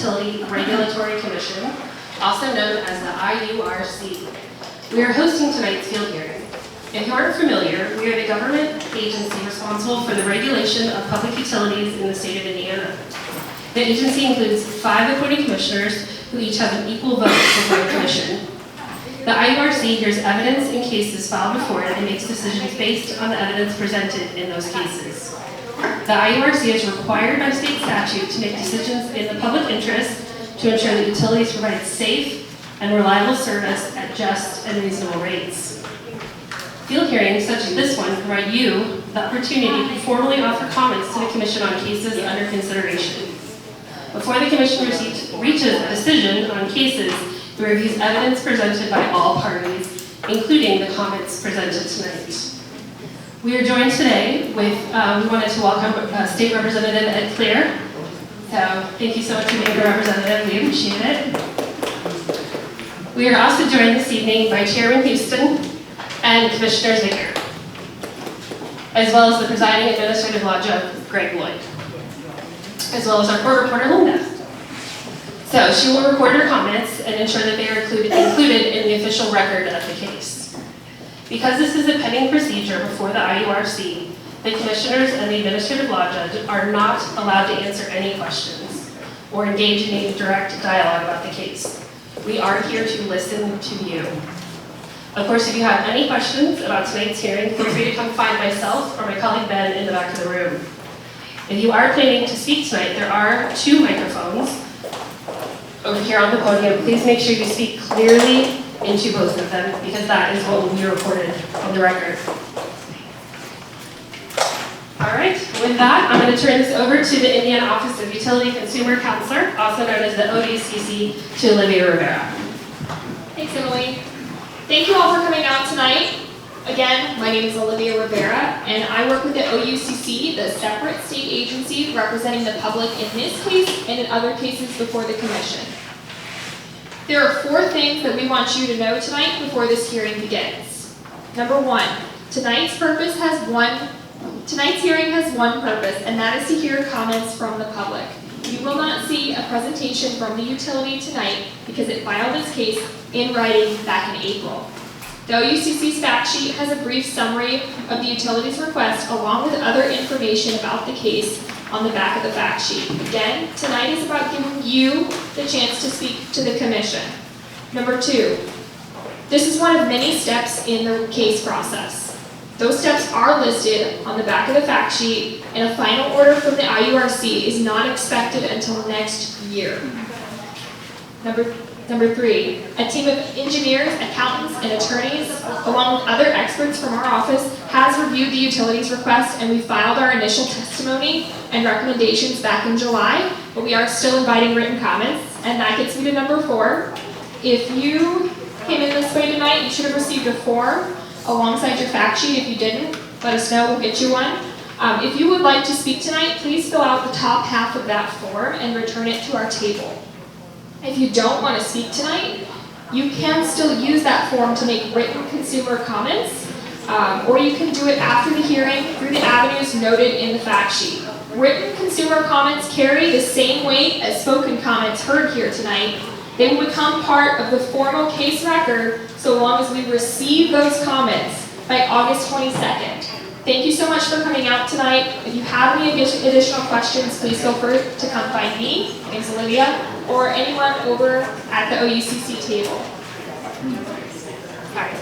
Utility Regulatory Commission, also known as the IURC. We are hosting tonight's field hearing. If you aren't familiar, we are the government agency responsible for the regulation of public utilities in the state of Indiana. The agency includes 5 appointed commissioners who each have an equal vote before the commission. The IURC hears evidence in cases filed before it and makes decisions based on the evidence presented in those cases. The IURC is required by state statute to make decisions in the public interest to ensure that utilities provide safe and reliable service at just and reasonable rates. Field hearings such as this one provide you the opportunity to formally offer comments to the Commission on cases under consideration. Before the Commission reaches a decision on cases, it reviews evidence presented by all parties, including the comments presented tonight. We are joined today with, we wanted to welcome State Representative Ed Clear. So thank you so much for being a representative, we appreciate it. We are also joined this evening by Chairman Houston and Commissioner Ziegler, as well as the presiding administrative law judge, Greg Lloyd, as well as our court reporter, Linda. So she will record her comments and ensure that they are included in the official record of the case. Because this is a pending procedure before the IURC, the commissioners and the administrative law judge are not allowed to answer any questions or engage in any direct dialogue about the case. We are here to listen to you. Of course, if you have any questions about tonight's hearing, feel free to come find myself or my colleague Ben in the back of the room. If you are planning to speak tonight, there are 2 microphones over here on the podium. Please make sure you speak clearly into both of them, because that is what will be recorded on the record. All right, with that, I'm going to turn this over to the Indiana Office of Utility Consumer Counselor, also known as the OUCC, to Olivia Rivera. Thanks, Emily. Thank you all for coming out tonight. Again, my name is Olivia Rivera, and I work with the OUCC, the separate state agency representing the public in this case and in other cases before the commission. There are 4 things that we want you to know tonight before this hearing begins. Number 1, tonight's hearing has one purpose, and that is to hear comments from the public. You will not see a presentation from the utility tonight because it filed its case in writing back in April. The OUCC's fact sheet has a brief summary of the utility's request along with other information about the case on the back of the fact sheet. Again, tonight is about giving you the chance to speak to the commission. Number 2, this is one of many steps in the case process. Those steps are listed on the back of the fact sheet, and a final order from the IURC is not expected until next year. Number 3, a team of engineers, accountants, and attorneys, along with other experts from our office, has reviewed the utility's request, and we filed our initial testimony and recommendations back in July, but we are still inviting written comments, and that gets me to number 4. If you came in this way tonight, you should have received a form alongside your fact sheet. If you didn't, let us know, we'll get you one. If you would like to speak tonight, please fill out the top half of that form and return it to our table. If you don't want to speak tonight, you can still use that form to make written consumer comments, or you can do it after the hearing through the avenues noted in the fact sheet. Written consumer comments carry the same weight as spoken comments heard here tonight. They will become part of the formal case record so long as we receive those comments by August 22nd. Thank you so much for coming out tonight. If you have any additional questions, please feel free to come find me, my name's Olivia, or anyone over at the OUCC table. All right.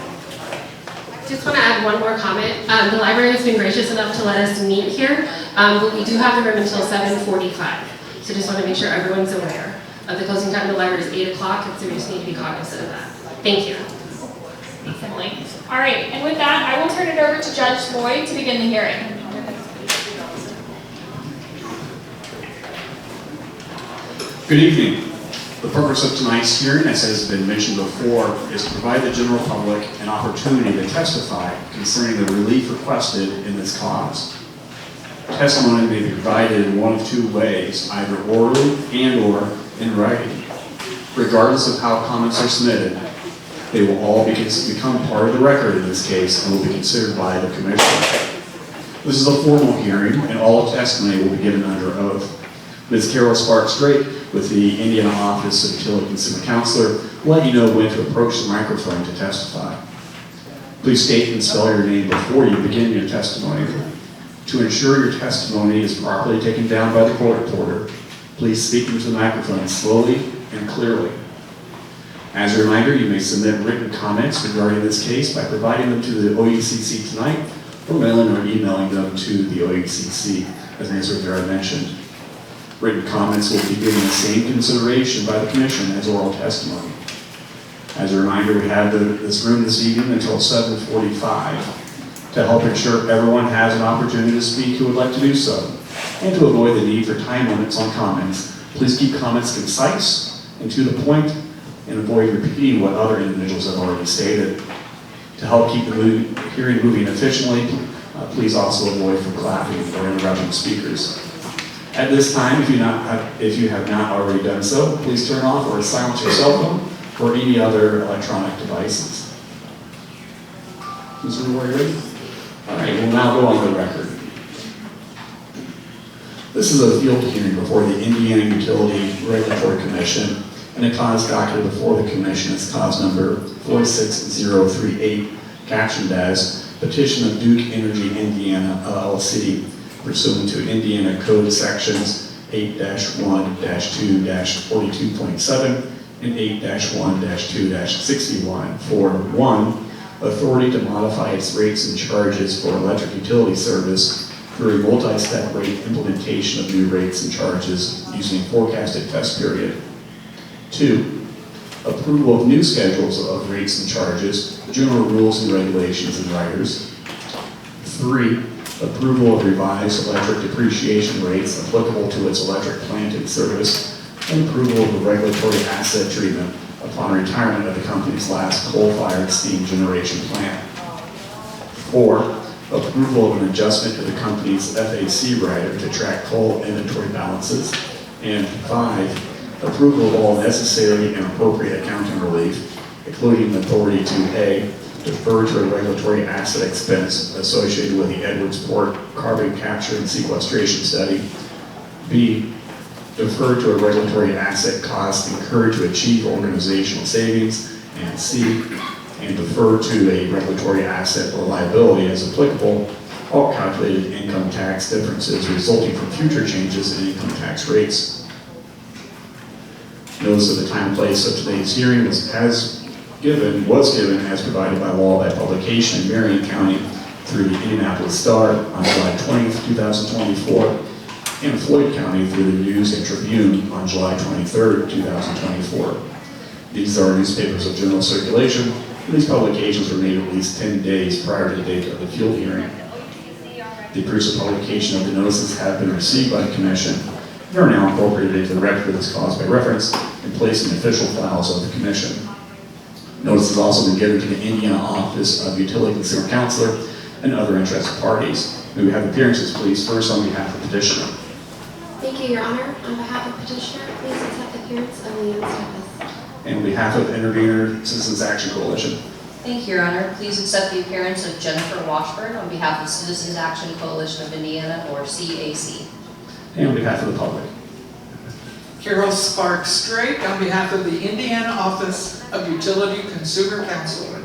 Just want to add one more comment. The library has been gracious enough to let us meet here, but we do have the room until 7:45. So just want to make sure everyone's aware. The closing time of the library is 8 o'clock, and so we just need to be cognizant of that. Thank you. Thanks, Emily. All right, and with that, I will turn it over to Judge Lloyd to begin the hearing. Good evening. The purpose of tonight's hearing, as has been mentioned before, is to provide the general public an opportunity to testify concerning the relief requested in this cause. Testimony may be provided in one of 2 ways, either orally and/or in writing. Regardless of how comments are submitted, they will all become part of the record in this case and will be considered by the commission. This is a formal hearing, and all testimony will be given under oath. Ms. Carol Sparks Drake with the Indiana Office of Utility Consumer Counselor will let you know when to approach the microphone to testify. Please state and spell your name before you begin your testimony. To ensure your testimony is properly taken down by the court reporter, please speak into the microphone slowly and clearly. As a reminder, you may submit written comments regarding this case by providing them to the OECC tonight or mailing or emailing them to the OECC, as Ms. Rivera mentioned. Written comments will be given the same consideration by the Commission as oral testimony. As a reminder, we have this room this evening until 7:45 to help ensure everyone has an opportunity to speak who would like to do so. And to avoid the need for time limits on comments, please keep comments concise and to the point and avoid repeating what other individuals have already stated. To help keep the hearing moving efficiently, please also avoid from clapping or interrupting speakers. At this time, if you have not already done so, please turn off or silence your cell phone or any other electronic devices. Ms. Rue, are you ready? All right, we'll now go on the record. This is a field hearing before the Indiana Utility Regulatory Commission, and a cause docket before the Commission is cause number 46038, captioned as Petition of Duke Energy Indiana LLC, pursuant to Indiana Code Sections 8-1-2-42.7 and 8-1-2-61 for 1, authority to modify its rates and charges for electric utility service through a multi-step rate implementation of new rates and charges using a forecasted test period. 2, approval of new schedules of rates and charges, general rules and regulations and riders. 3, approval of revised electric depreciation rates applicable to its electric plant and service, and approval of the regulatory asset treatment upon retirement of the company's last coal-fired steam generation plant. 4, approval of an adjustment to the company's FAC rider to track coal inventory balances. And 5, approval of all necessary and appropriate accounting relief, including the authority to A, defer to a regulatory asset expense associated with the Edwardsport carbon capture and sequestration study, B, defer to a regulatory asset cost incurred to achieve organizational savings, and C, and defer to a regulatory asset or liability as applicable, all calculated income tax differences resulting from future changes in income tax rates. Notice of the time and place of today's hearing was given as provided by law by publication in Marion County through the Indianapolis Star on July 20th, 2024, and Floyd County through the News and Tribune on July 23rd, 2024. These are newspapers of general circulation, and these publications were made at least 10 days prior to the date of the field hearing. The proofs of publication of the notices have been received by the Commission and are now incorporated into the record of this cause by reference and placed in official files of the Commission. Notice has also been given to the Indiana Office of Utility Consumer Counselor and other interested parties. May we have appearances, please, first on behalf of the petitioner. Thank you, Your Honor. On behalf of petitioner, please accept the appearance of Leanne Steffes. And on behalf of Intervenor Citizens Action Coalition. Thank you, Your Honor. Please accept the appearance of Jennifer Washburn on behalf of Citizens Action Coalition of Indiana, or CAC. And on behalf of the public. Carol Sparks Drake on behalf of the Indiana Office of Utility Consumer Counselor.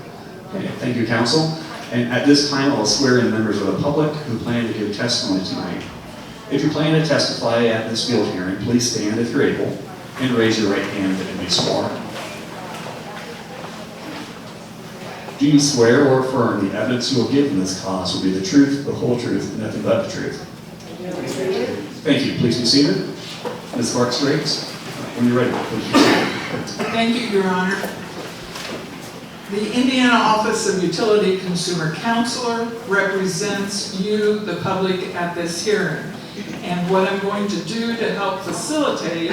Okay, thank you, Counsel. And at this time, I'll swear in members of the public who plan to give testimony tonight. If you plan to testify at this field hearing, please stand if you're able and raise your right hand and be sworn. Do you swear or affirm the evidence you will give in this cause will be the truth, the whole truth, and nothing but the truth? Thank you. Please be seated. Ms. Sparks Drake, when you're ready, please be seated. Thank you, Your Honor. The Indiana Office of Utility Consumer Counselor represents you, the public, at this hearing. And what I'm going to do to help facilitate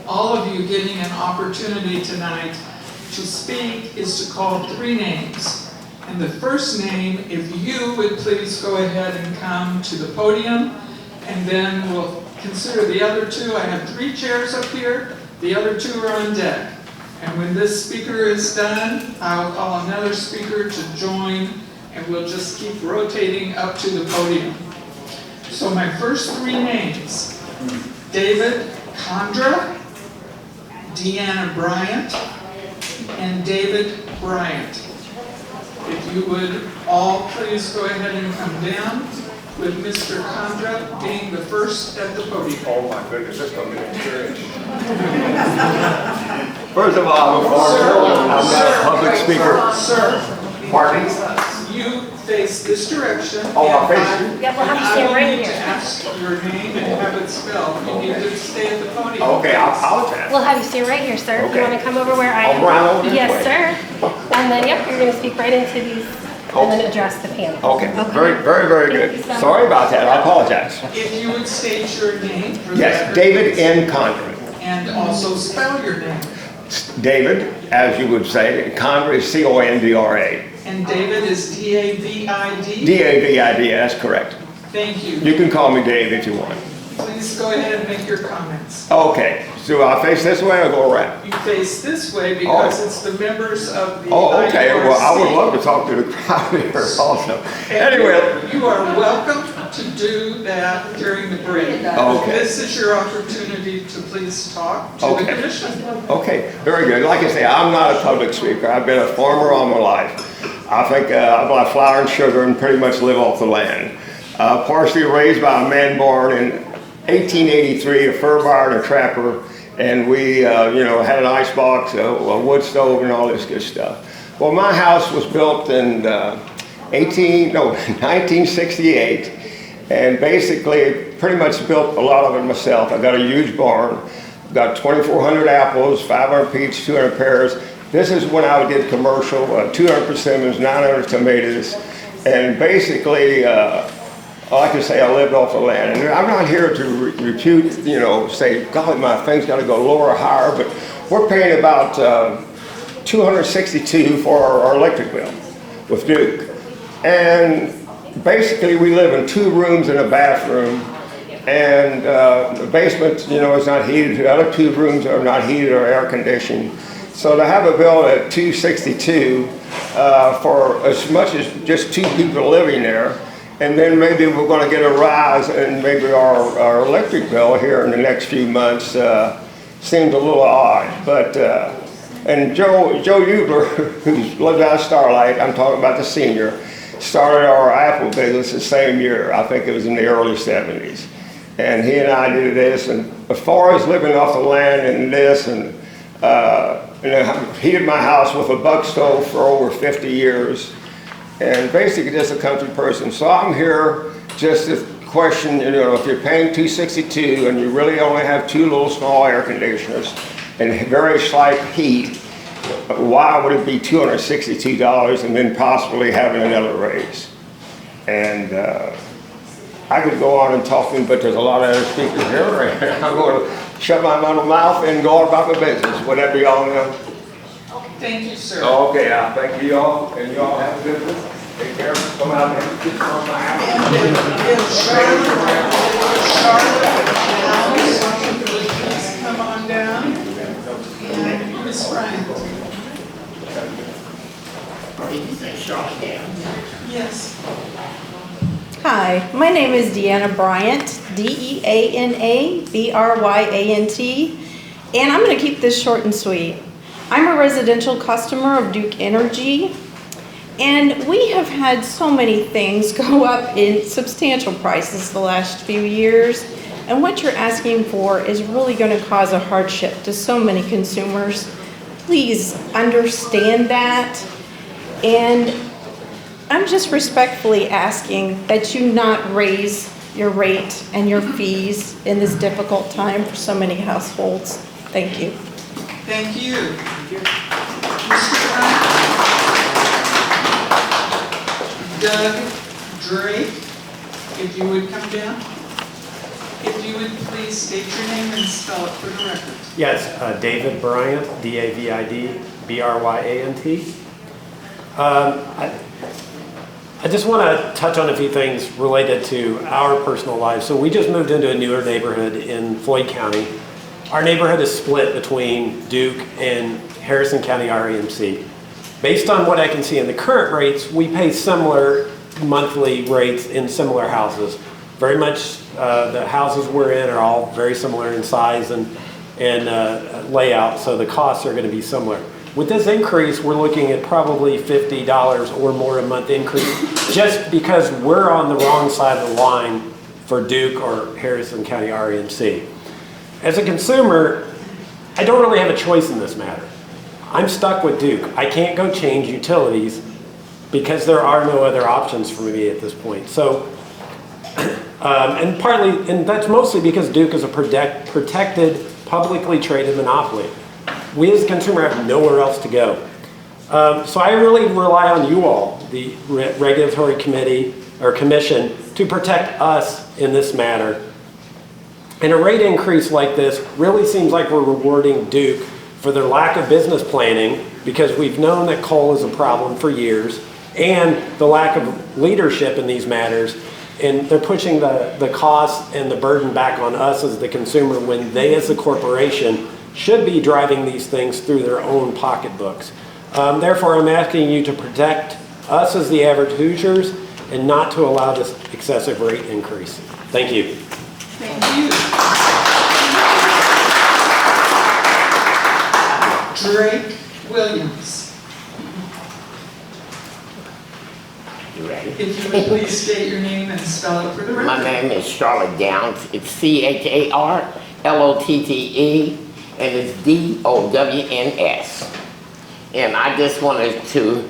all of you getting an opportunity tonight to speak is to call 3 names. And the first name, if you would please go ahead and come to the podium, and then we'll consider the other 2. I have 3 chairs up here. The other 2 are on deck. And when this speaker is done, I'll call another speaker to join, and we'll just keep rotating up to the podium. So my first 3 names. David Condra, Deanna Bryant, and David Bryant. If you would all please go ahead and come down, with Mr. Condra being the first at the podium. Oh my goodness, this is going to be an experience. First of all, I'm a farmer. I'm not a public speaker. Sir, Pardon me? you face this direction. Oh, I face and Yeah, we'll have you I stand will right need to here. ask your name and have it spelled. You need to stay at the podium. Okay, I apologize. We'll have you stand right here, sir. If you Okay. want to come over where I am. I'll run over this Yes, way. sir. And then, yep, you're going to speak right into these and then address the panel. Okay, very, very, very good. Sorry about that, I apologize. If you would state your name for the Yes, record, David N. Condra. and also spell your name. David, as you would say, Condra is C-O-N-D-R-A. And David is D-A-V-I-D? D-A-V-I-D, that's correct. Thank you. You can call me Dave if you want. Please go ahead and make your comments. Okay, so I face this way or go around? You face this way because it's the members of the Oh, okay, well, I would IURC. love to talk to the crowd here also. And Anyway, you are welcome to do that during the break. Okay. This is your opportunity to please talk to the Okay. commission. okay, very good. Like I say, I'm not a public speaker. I've been a farmer all my life. I think I buy flour and sugar and pretty much live off the land. Partially raised by a man born in 1883, a fur buyer and a trapper, and we, had an ice box, a wood stove, and all this good stuff. Well, my house was built in 1968, and basically pretty much built a lot of it myself. I got a huge barn, got 2,400 apples, 500 peach, 200 pears. This is when I did commercial, 200 persimmons, 900 tomatoes, and basically, all I can say, I lived off the land. And I'm not here to repute, say, golly, my thing's got to go lower or higher, but we're paying about $262 for our electric bill with Duke. And basically, we live in 2 rooms and a bathroom, and the basement, is not heated. The other 2 rooms are not heated or air conditioned. So to have a bill at $262 for as much as just 2 people living there, and then maybe we're going to get a rise in maybe our electric bill here in the next few months seems a little odd. But and Joe Hubler, who's lived out of Starlight, I'm talking about the senior, started our apple business the same year. I think it was in the early 70s. And he and I did this. And as far as living off the land and this, and heated my house with a buck stove for over 50 years. And basically just a country person. So I'm here just to question, if you're paying $262 and you really only have 2 little small air conditioners and very slight heat, why would it be $262 and then possibly having another raise? And I could go on and talking, but there's a lot of other speakers here. I'm going to shut my little mouth and go on about my business. Would that be all now? Thank you, sir. Okay, thank you all, and you all have a good one. Take care. Come out and get some of my And if Charlotte, please come on down. And Ms. Bryant. Yes. Hi, my name is Deanna Bryant, D-E-A-N-A-B-R-Y-A-N-T, and I'm going to keep this short and sweet. I'm a residential customer of Duke Energy, and we have had so many things go up in substantial prices the last few years, and what you're asking for is really going to cause a hardship to so many consumers. Please understand that, and I'm just respectfully asking that you not raise your rate and your fees in this difficult time for so many households. Thank you. Thank you. Mr. Bryant. Doug Drake, if you would come down. If you would please state your name and spell it for the record. Yes, David Bryant, D-A-V-I-D, B-R-Y-A-N-T. I just want to touch on a few things related to our personal lives. So we just moved into a newer neighborhood in Floyd County. Our neighborhood is split between Duke and Harrison County REMC. Based on what I can see in the current rates, we pay similar monthly rates in similar houses. very much, the houses we're in are all very similar in size and layout, so the costs are going to be similar. With this increase, we're looking at probably $50 or more a month increase, just because we're on the wrong side of the line for Duke or Harrison County REMC. As a consumer, I don't really have a choice in this matter. I'm stuck with Duke. I can't go change utilities because there are no other options for me at this point. So, and that's mostly because Duke is a protected, publicly traded monopoly. We as a consumer have nowhere else to go. So I really rely on you all, the regulatory committee or commission, to protect us in this matter. And a rate increase like this really seems like we're rewarding Duke for their lack of business planning, because we've known that coal is a problem for years, and the lack of leadership in these matters. And they're pushing the cost and the burden back on us as the consumer, when they as a corporation should be driving these things through their own pocketbooks. Therefore, I'm asking you to protect us as the average Hoosiers and not to allow this excessive rate increase. Thank you. Thank you. Drake Williams. You ready? If you would please state your name and spell it for the record. My name is Charlotte Downs. It's CHARLOTTE, and it's DOWNS. And I just wanted to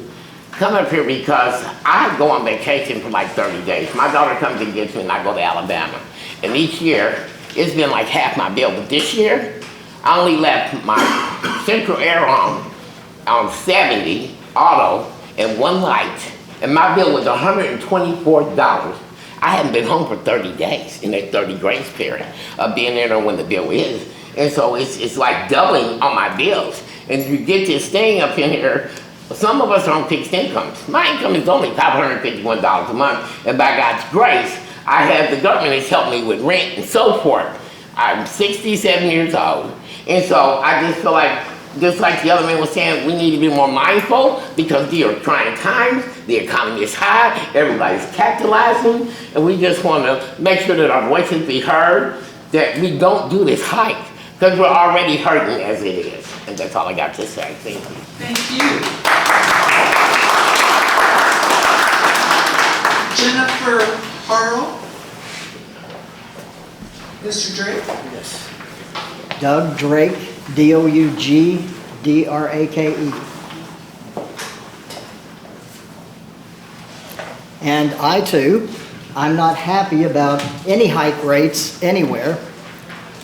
come up here because I go on vacation for like 30 days. My daughter comes and gets me, and I go to Alabama. And each year, it's been like half my bill. But this year, I only left my central air on 70 auto and one light. And my bill was $124. I haven't been home for 30 days in that 30 grace period of being there when the bill is. And so it's like doubling on my bills. And you get this thing up in here, some of us are on fixed incomes. My income is only $551 a month, and by God's grace, I have the government has helped me with rent and so forth. I'm 67 years old, and so I just feel like, just like the other man was saying, we need to be more mindful because these are trying times, the economy is high, everybody's capitalizing, and we just want to make sure that our voices be heard, that we don't do this hike, because we're already hurting as it is. And that's all I got to say. Thank you. Thank you. Jennifer Harrell. Mr. Drake? Yes. Doug Drake, D-O-U-G-D-R-A-K-E. And I too, I'm not happy about any hike rates anywhere.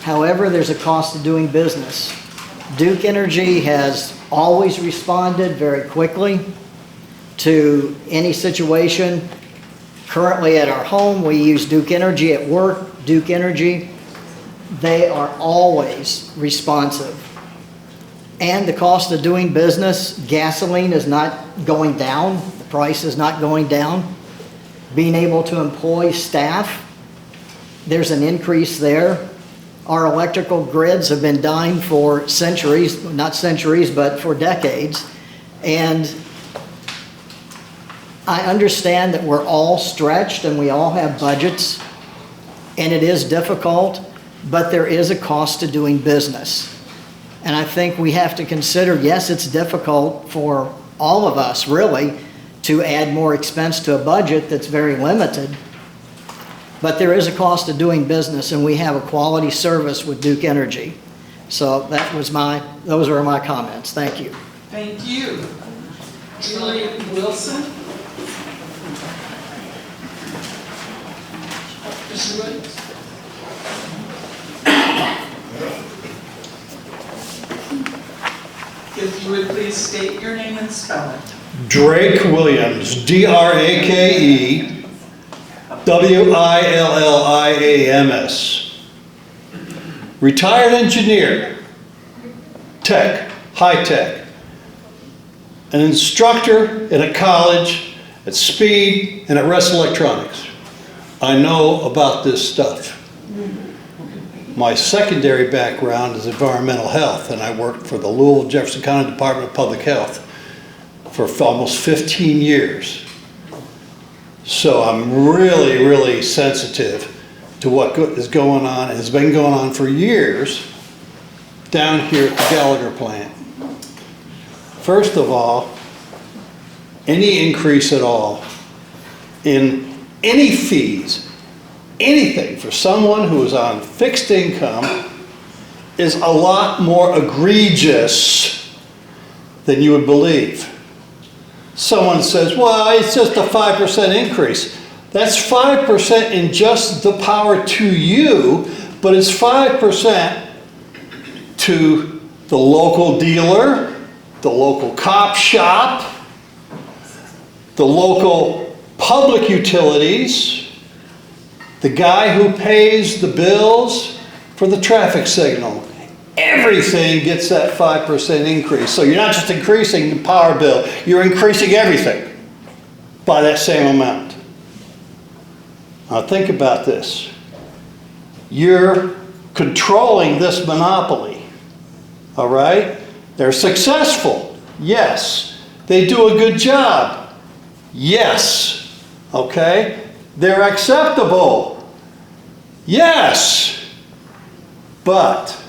However, there's a cost of doing business. Duke Energy has always responded very quickly to any situation. Currently at our home, we use Duke Energy. At work, Duke Energy. They are always responsive. And the cost of doing business, gasoline is not going down. The price is not going down. Being able to employ staff, there's an increase there. Our electrical grids have been dying for centuries, not centuries, but for decades. And I understand that we're all stretched and we all have budgets, and it is difficult, but there is a cost to doing business. And I think we have to consider, yes, it's difficult for all of us, really, to add more expense to a budget that's very limited. But there is a cost of doing business, and we have a quality service with Duke Energy. So those were my comments. Thank you. Thank you. Julie Wilson. Mr. Williams. If you would please state your name and spell it. Drake Williams, D-R-A-K-E, W-I-L-L-I-A-M-S. Retired engineer, tech, high tech. An instructor in a college at Speed and at Rest Electronics. I know about this stuff. My secondary background is environmental health, and I worked for the Louisville Jefferson County Department of Public Health for almost 15 years. So I'm really, really sensitive to what is going on, and has been going on for years down here at the Gallagher plant. First of all, any increase at all in any fees, anything for someone who is on fixed income is a lot more egregious than you would believe. Someone says, well, it's just a 5% increase. That's 5% in just the power to you, but it's 5% to the local dealer, the local cop shop, the local public utilities, the guy who pays the bills for the traffic signal. Everything gets that 5% increase. So you're not just increasing the power bill, you're increasing everything by that same amount. Now think about this. You're controlling this monopoly, all right? They're successful, yes. They do a good job, yes, okay? They're acceptable, yes. But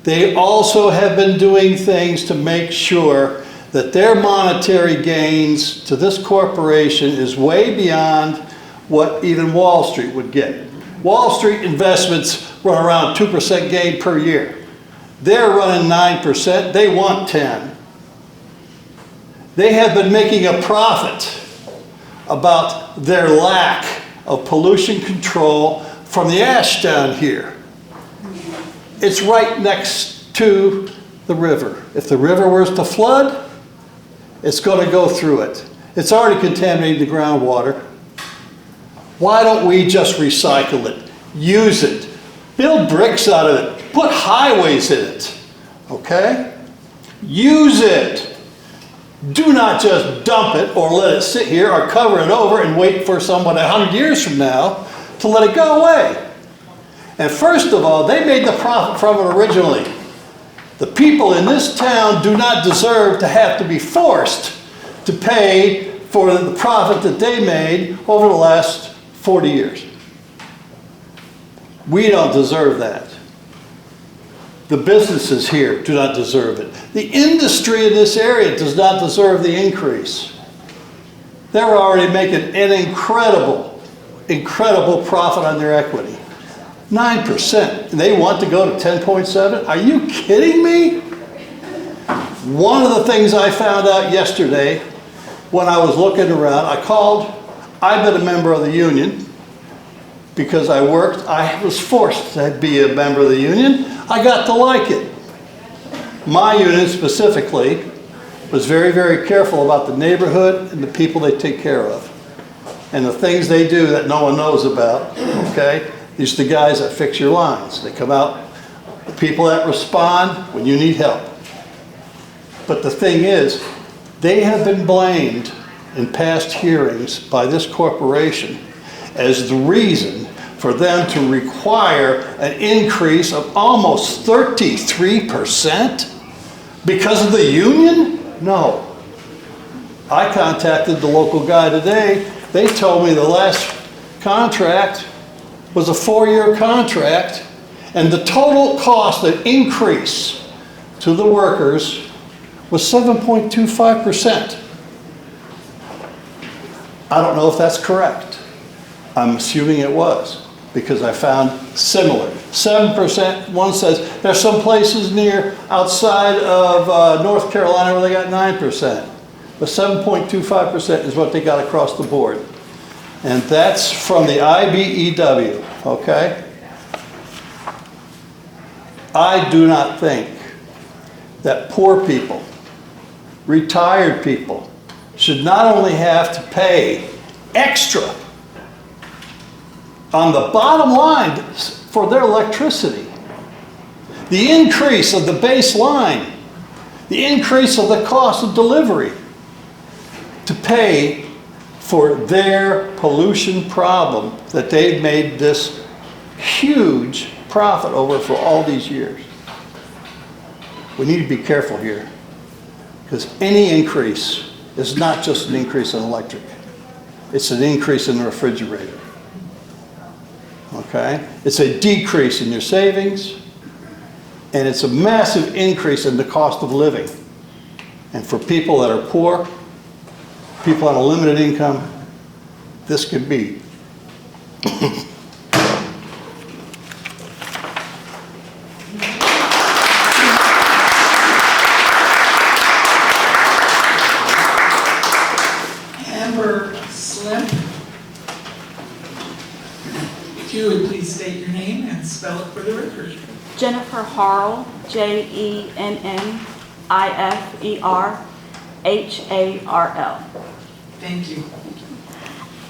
they also have been doing things to make sure that their monetary gains to this corporation is way beyond what even Wall Street would get. Wall Street investments run around 2% gain per year. They're running 9%, they want 10. They have been making a profit about their lack of pollution control from the ash down here. It's right next to the river. If the river was to flood, it's going to go through it. It's already contaminated the groundwater. Why don't we just recycle it, use it, build bricks out of it, put highways in it, okay? Use it. Do not just dump it or let it sit here or cover it over and wait for someone 100 years from now to let it go away. And first of all, they made the profit from it originally. The people in this town do not deserve to have to be forced to pay for the profit that they made over the last 40 years. We don't deserve that. The businesses here do not deserve it. The industry in this area does not deserve the increase. They're already making an incredible, incredible profit on their equity. 9%, and they want to go to 10.7? Are you kidding me? One of the things I found out yesterday when I was looking around, I've been a member of the union because I was forced to be a member of the union. I got to like it. My union specifically was very, very careful about the neighborhood and the people they take care of and the things they do that no one knows about, okay? These are the guys that fix your lines. They come out, the people that respond when you need help. But the thing is, they have been blamed in past hearings by this corporation as the reason for them to require an increase of almost 33% because of the union? No. I contacted the local guy today. They told me the last contract was a 4-year contract, and the total cost, the increase to the workers was 7.25%. I don't know if that's correct. I'm assuming it was, because I found similar. 7%, one says, there's some places outside of North Carolina where they got 9%. But 7.25% is what they got across the board. And that's from the IBEW, okay? I do not think that poor people, retired people, should not only have to pay extra on the bottom line for their electricity, the increase of the baseline, the increase of the cost of delivery, to pay for their pollution problem that they've made this huge profit over for all these years. We need to be careful here, because any increase is not just an increase in electric. It's an increase in the refrigerator. Okay? okay? It's a decrease in your savings, and it's a massive increase in the cost of living. And for people that are poor, people on a limited income, this could be. Amber Slimp. If you would please state your name and spell it for the record. Jennifer Harrell, JENNIFERHARL. Thank you.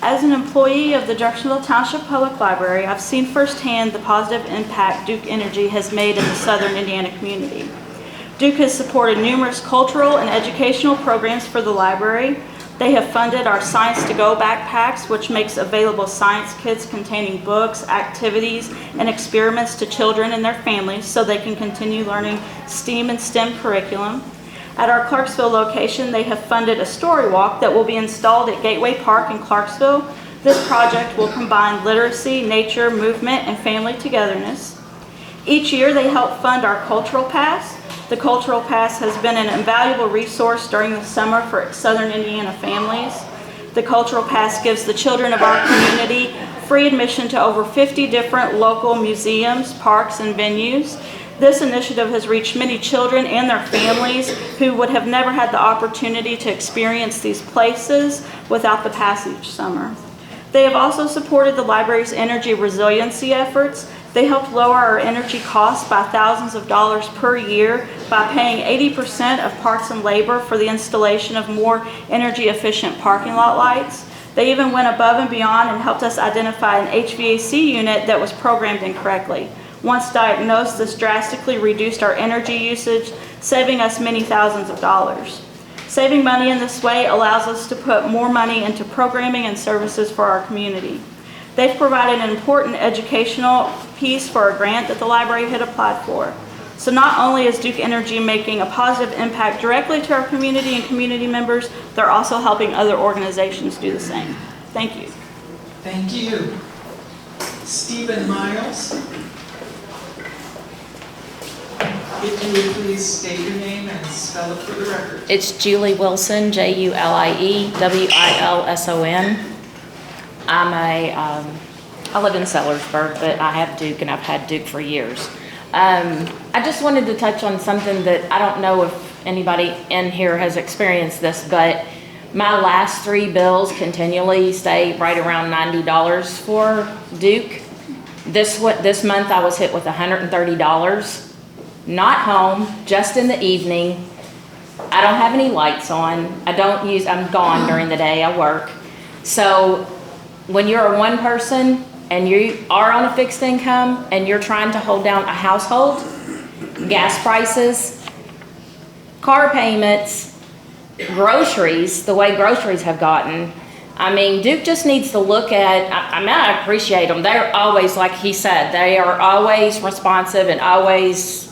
As an employee of the Jacksonville Township Public Library, I've seen firsthand the positive impact Duke Energy has made in the southern Indiana community. Duke has supported numerous cultural and educational programs for the library. They have funded our Science to Go backpacks, which makes available science kits containing books, activities, and experiments to children and their families so they can continue learning STEAM and STEM curriculum. At our Clarksville location, they have funded a story walk that will be installed at Gateway Park in Clarksville. This project will combine literacy, nature, movement, and family togetherness. Each year, they help fund our Cultural Pass. The Cultural Pass has been an invaluable resource during the summer for Southern Indiana families. The Cultural Pass gives the children of our community free admission to over 50 different local museums, parks, and venues. This initiative has reached many children and their families who would have never had the opportunity to experience these places without the pass each summer. They have also supported the library's energy resiliency efforts. They helped lower our energy costs by thousands of dollars per year by paying 80% of parts and labor for the installation of more energy efficient parking lot lights. They even went above and beyond and helped us identify an HVAC unit that was programmed incorrectly. Once diagnosed, this drastically reduced our energy usage, saving us many thousands of dollars. Saving money in this way allows us to put more money into programming and services for our community. They've provided an important educational piece for a grant that the library had applied for. So not only is Duke Energy making a positive impact directly to our community and community members, they're also helping other organizations do the same. Thank you. Thank you. Stephen Miles. If you would please state your name and spell it for the record. It's Julie Wilson, JULIEWILSON. I live in Sellersburg, but I have Duke and I've had Duke for years. I just wanted to touch on something that I don't know if anybody in here has experienced this, but my last 3 bills continually stay right around $90 for Duke. This month I was hit with $130. Not home, just in the evening. I don't have any lights on. I'm gone during the day, I work. So when you're a one person and you are on a fixed income and you're trying to hold down a household, gas prices, car payments, groceries, the way groceries have gotten, I mean, Duke just needs to look at, I appreciate them. They're always, like he said, they are always responsive and always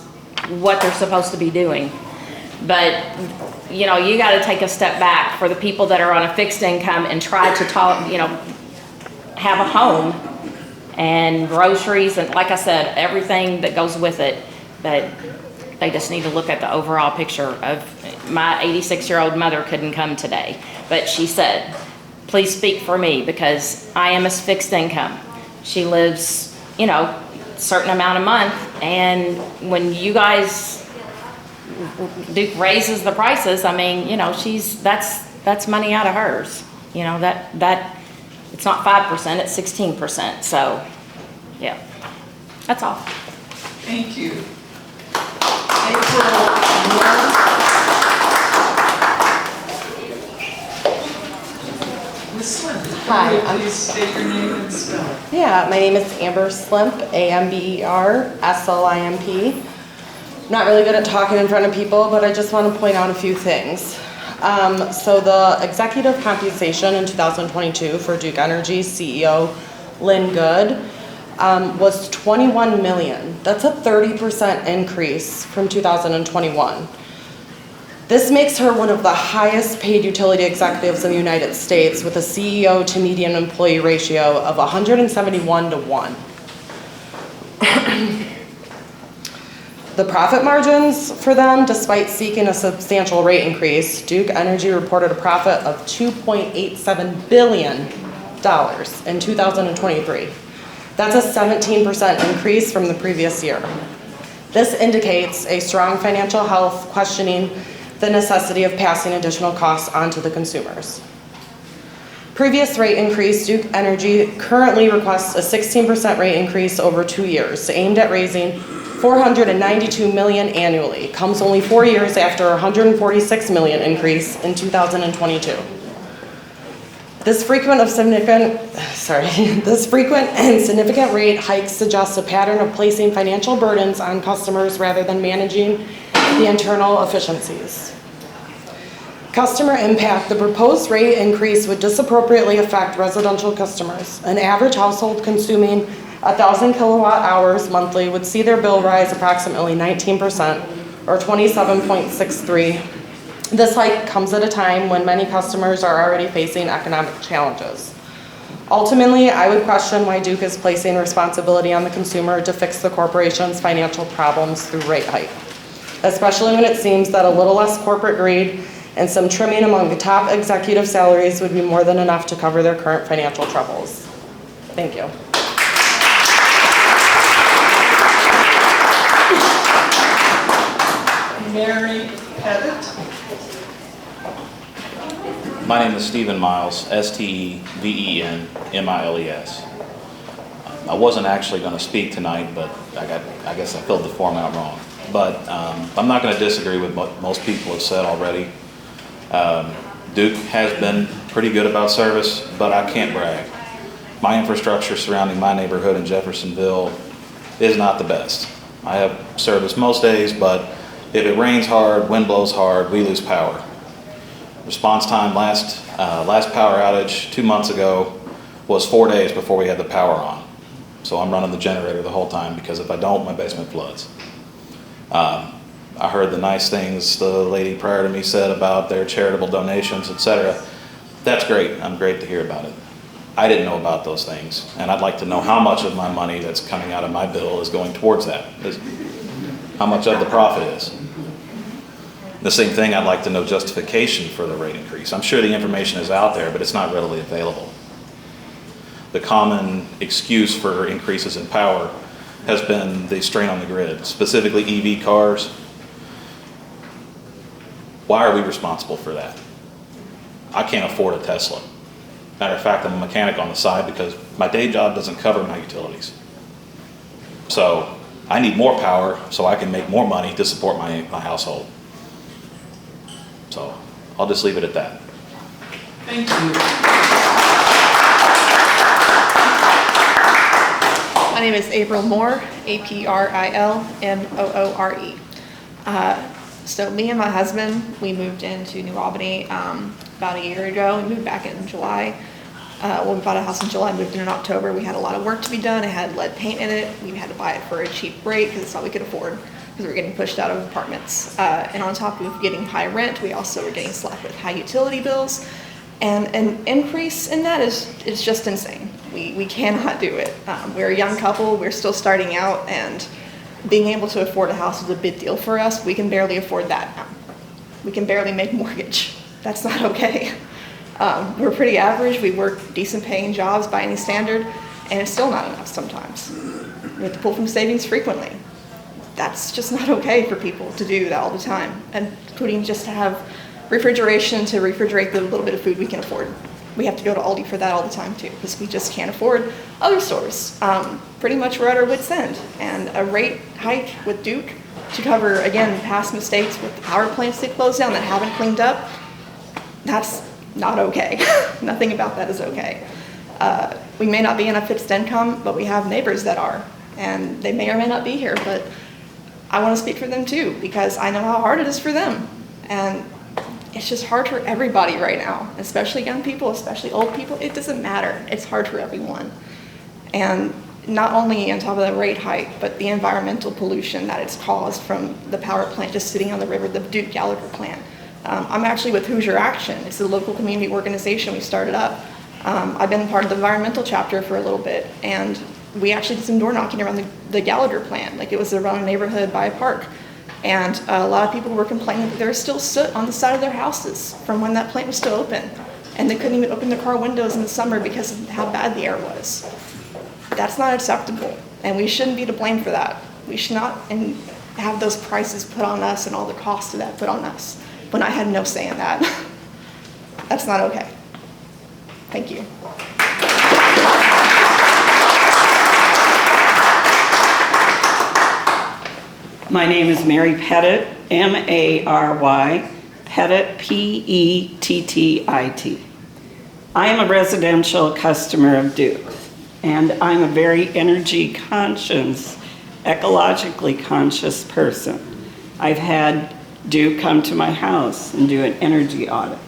what they're supposed to be doing. But, you know, you got to take a step back for the people that are on a fixed income and try to have a home and groceries and, like I said, everything that goes with it. But they just need to look at the overall picture of my 86-year-old mother couldn't come today. But she said, please speak for me because I am a fixed income. She lives, a certain amount a month, and when you guys Duke raises the prices, I mean, that's money out of hers. That it's not 5%, it's 16%. So, yeah, that's all. Thank you. April Moore. Ms. Slimp, Hi, please state your name and spell it. Yeah, my name is Amber Slimp, AMBERSLIMP. Not really good at talking in front of people, but I just want to point out a few things. So the executive compensation in 2022 for Duke Energy CEO Lynn Good was $21 million. That's a 30% increase from 2021. This makes her one of the highest paid utility executives in the United States with a CEO to median employee ratio of 171 to 1. The profit margins for them, despite seeking a substantial rate increase, Duke Energy reported a profit of $2.87 billion in 2023. That's a 17% increase from the previous year. This indicates a strong financial health, questioning the necessity of passing additional costs on to the consumers. Previous rate increase, Duke Energy currently requests a 16% rate increase over 2 years, aimed at raising $492 million annually. Comes only 4 years after a $146 million increase in 2022. This frequent and significant rate hikes suggest a pattern of placing financial burdens on customers rather than managing the internal efficiencies. Customer impact. The proposed rate increase would disappropriately affect residential customers. An average household consuming 1,000 kilowatt hours monthly would see their bill rise approximately 19%, or $27.63. This hike comes at a time when many customers are already facing economic challenges. Ultimately, I would question why Duke is placing responsibility on the consumer to fix the corporation's financial problems through rate hike, especially when it seems that a little less corporate greed and some trimming among the top executive salaries would be more than enough to cover their current financial troubles. Thank you. Mary Pettit. My name is Stephen Miles, Stevenmiles. I wasn't actually going to speak tonight, but I guess I filled the form out wrong. But I'm not going to disagree with what most people have said already. Duke has been pretty good about service, but I can't brag. My infrastructure surrounding my neighborhood in Jeffersonville is not the best. I have service most days, but if it rains hard, wind blows hard, we lose power. Response time last power outage 2 months ago was 4 days before we had the power on. So I'm running the generator the whole time because if I don't, my basement floods. I heard the nice things the lady prior to me said about their charitable donations, etc. That's great. I'm great to hear about it. I didn't know about those things, and I'd like to know how much of my money that's coming out of my bill is going towards that. How much of the profit is. The same thing, I'd like to know justification for the rate increase. I'm sure the information is out there, but it's not readily available. The common excuse for increases in power has been the strain on the grid, specifically EV cars. Why are we responsible for that? I can't afford a Tesla. Matter of fact, I'm a mechanic on the side because my day job doesn't cover my utilities. So I need more power so I can make more money to support my household. So I'll just leave it at that. Thank you. My name is April Moore, Aprilmoore. So me and my husband, we moved into New Albany about a year ago. We moved back in July. We bought a house in July, moved in October. We had a lot of work to be done. It had lead paint in it. We had to buy it for a cheap rate because it's all we could afford because we were getting pushed out of apartments. And on top of getting high rent, we also were getting slapped with high utility bills. And an increase in that is just insane. We cannot do it. We're a young couple. We're still starting out, and being able to afford a house is a big deal for us. We can barely afford that now. We can barely make mortgage. That's not okay. We're pretty average. We work decent paying jobs by any standard, and it's still not enough sometimes. We have to pull from savings frequently. That's just not okay for people to do that all the time, and including just to have refrigeration to refrigerate the little bit of food we can afford. We have to go to Aldi for that all the time too, because we just can't afford other stores. Pretty much we're at our wit's end, and a rate hike with Duke to cover, again, past mistakes with the power plants they closed down that haven't cleaned up, that's not okay. Nothing about that is okay. We may not be in a fixed income, but we have neighbors that are, and they may or may not be here, but I want to speak for them too, because I know how hard it is for them. And it's just hard for everybody right now, especially young people, especially old people. It doesn't matter. It's hard for everyone. And not only on top of the rate hike, but the environmental pollution that it's caused from the power plant just sitting on the river, the Duke Gallagher plant. I'm actually with Hoosier Action. It's a local community organization we started up. I've been part of the environmental chapter for a little bit, and we actually did some door knocking around the Gallagher plant, like it was around a neighborhood by a park. And a lot of people were complaining that there was still soot on the side of their houses from when that plant was still open. And they couldn't even open their car windows in the summer because of how bad the air was. That's not acceptable, and we shouldn't be to blame for that. We should not have those prices put on us and all the cost of that put on us when I had no say in that. That's not okay. Thank you. My name is Mary Pettit, M-A-R-Y, Pettit, P-E-T-T-I-T. I am a residential customer of Duke's, and I'm a very energy conscious, ecologically conscious person. I've had Duke come to my house and do an energy audit.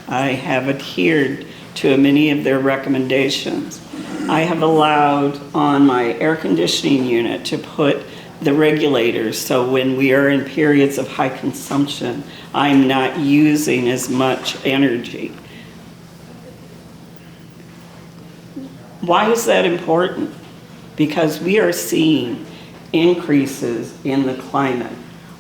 I have adhered to many of their recommendations. I have allowed on my air conditioning unit to put the regulators, so when we are in periods of high consumption, I'm not using as much energy. Why is that important? Because we are seeing increases in the climate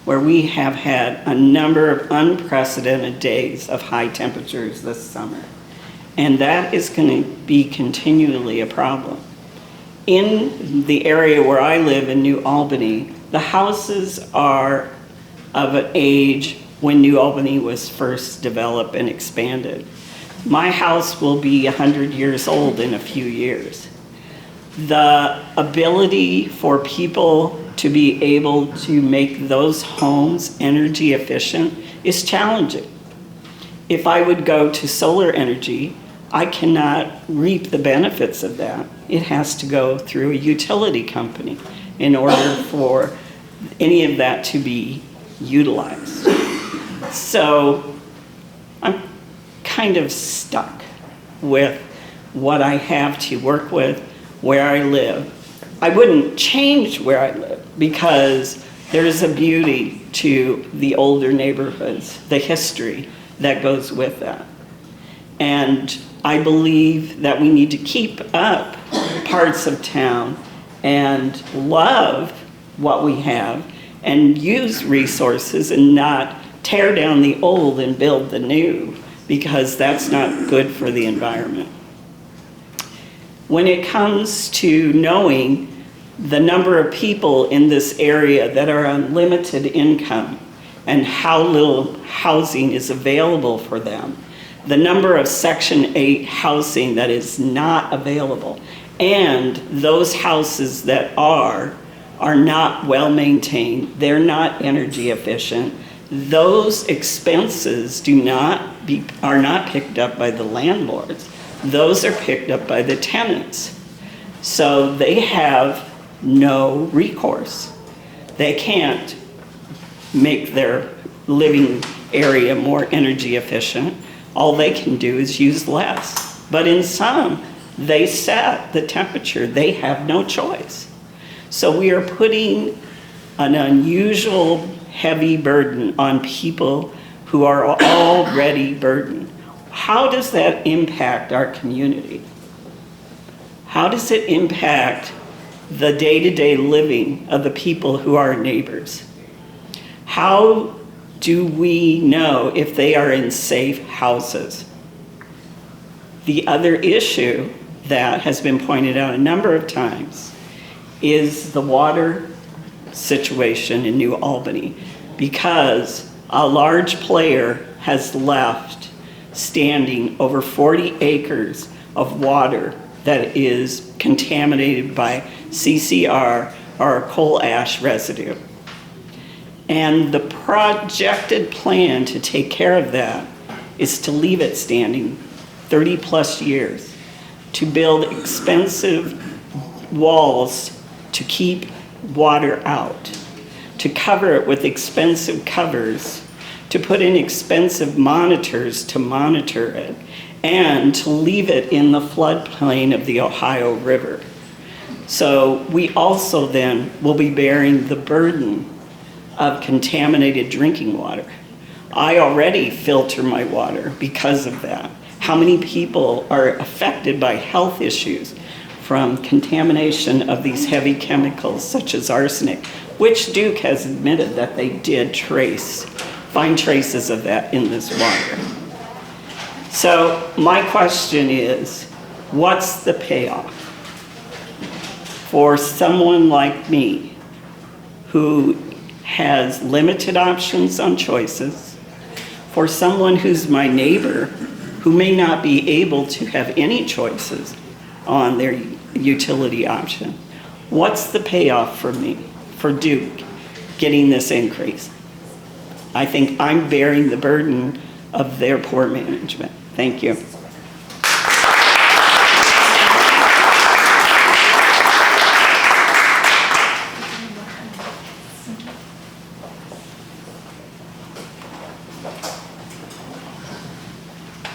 where we have had a number of unprecedented days of high temperatures this summer. And that is going to be continually a problem. In the area where I live in New Albany, the houses are of an age when New Albany was first developed and expanded. My house will be 100 years old in a few years. The ability for people to be able to make those homes energy efficient is challenging. If I would go to solar energy, I cannot reap the benefits of that. It has to go through a utility company in order for any of that to be utilized. So I'm kind of stuck with what I have to work with, where I live. I wouldn't change where I live because there's a beauty to the older neighborhoods, the history that goes with that. And I believe that we need to keep up parts of town and love what we have and use resources and not tear down the old and build the new, because that's not good for the environment. When it comes to knowing the number of people in this area that are on limited income and how little housing is available for them, the number of Section 8 housing that is not available, and those houses that are not well maintained, they're not energy efficient, those expenses are not picked up by the landlords. Those are picked up by the tenants. So they have no recourse. They can't make their living area more energy efficient. All they can do is use less. But in some, they set the temperature. They have no choice. So we are putting an unusual heavy burden on people who are already burdened. How does that impact our community? How does it impact the day-to-day living of the people who are neighbors? How do we know if they are in safe houses? The other issue that has been pointed out a number of times is the water situation in New Albany, because a large player has left standing over 40 acres of water that is contaminated by CCR, or coal ash residue. And the projected plan to take care of that is to leave it standing 30 plus years, to build expensive walls to keep water out, to cover it with expensive covers, to put in expensive monitors to monitor it, and to leave it in the floodplain of the Ohio River. So we also then will be bearing the burden of contaminated drinking water. I already filter my water because of that. How many people are affected by health issues from contamination of these heavy chemicals such as arsenic, which Duke has admitted that they did find traces of that in this water. So my question is, what's the payoff for someone like me who has limited options on choices, for someone who's my neighbor who may not be able to have any choices on their utility option? What's the payoff for me, for Duke, getting this increase? I think I'm bearing the burden of their poor management. Thank you.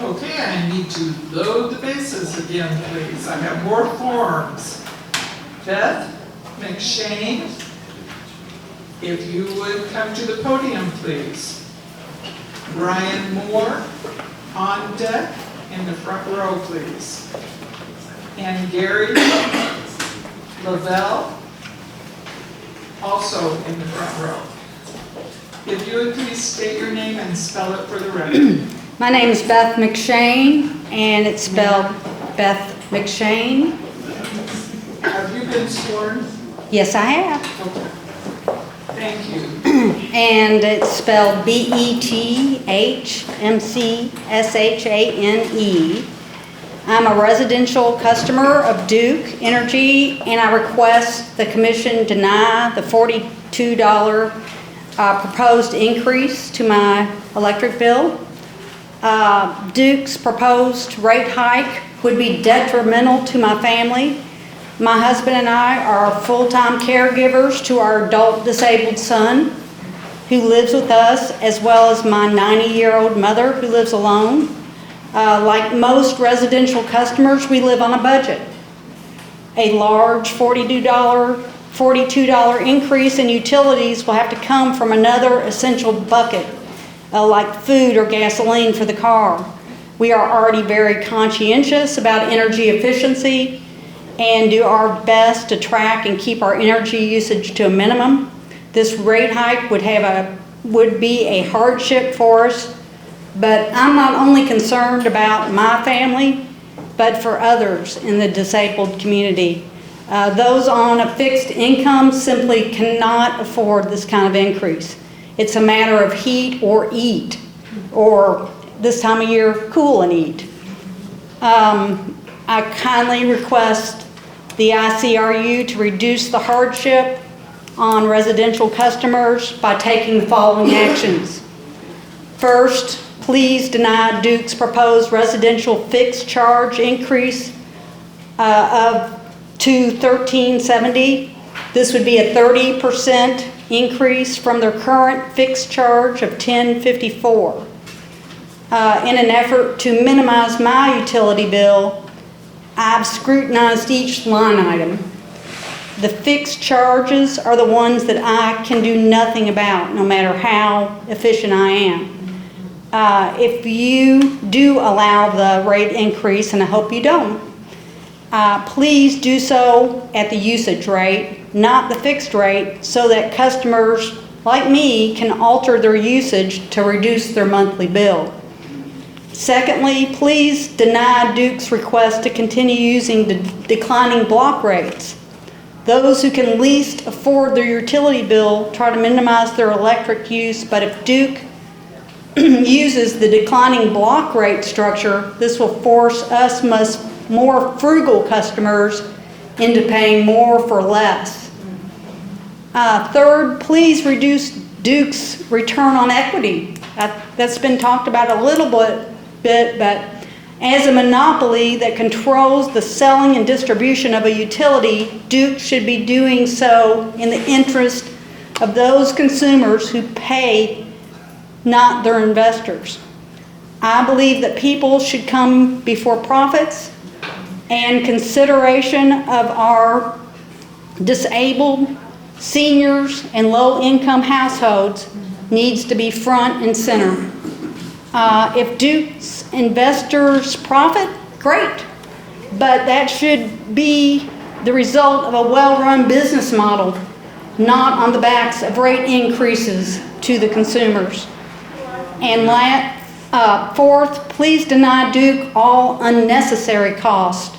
Okay, I need to load the bases again, please. I have more forms. Beth McShane, if you would come to the podium, please. Brian Moore, on deck in the front row, please. And Gary Lavelle, also in the front row. If you would please state your name and spell it for the record. My name is Beth McShane, and it's spelled Beth McShane. Have you been sworn? Yes, I have. Okay. Thank you. And it's spelled BETHMCSHANE. I'm a residential customer of Duke Energy, and I request the commission deny the $42 proposed increase to my electric bill. Duke's proposed rate hike would be detrimental to my family. My husband and I are full-time caregivers to our adult disabled son who lives with us, as well as my 90-year-old mother who lives alone. Like most residential customers, we live on a budget. A large $42 increase in utilities will have to come from another essential bucket, like food or gasoline for the car. We are already very conscientious about energy efficiency and do our best to track and keep our energy usage to a minimum. This rate hike would be a hardship for us, but I'm not only concerned about my family, but for others in the disabled community. Those on a fixed income simply cannot afford this kind of increase. It's a matter of heat or eat, or this time of year, cool and eat. I kindly request the ICRU to reduce the hardship on residential customers by taking the following actions. First, please deny Duke's proposed residential fixed charge increase to $13.70. This would be a 30% increase from their current fixed charge of $10.54. In an effort to minimize my utility bill, I've scrutinized each line item. The fixed charges are the ones that I can do nothing about, no matter how efficient I am. If you do allow the rate increase, and I hope you don't, please do so at the usage rate, not the fixed rate, so that customers like me can alter their usage to reduce their monthly bill. Secondly, please deny Duke's request to continue using the declining block rates. Those who can least afford their utility bill try to minimize their electric use, but if Duke uses the declining block rate structure, this will force us more frugal customers into paying more for less. Third, please reduce Duke's return on equity. That's been talked about a little bit, but as a monopoly that controls the selling and distribution of a utility, Duke should be doing so in the interest of those consumers who pay, not their investors. I believe that people should come before profits, and consideration of our disabled, seniors, and low-income households needs to be front and center. If Duke's investors profit, great. but that should be the result of a well-run business model, not on the backs of rate increases to the consumers. And fourth, please deny Duke all unnecessary cost.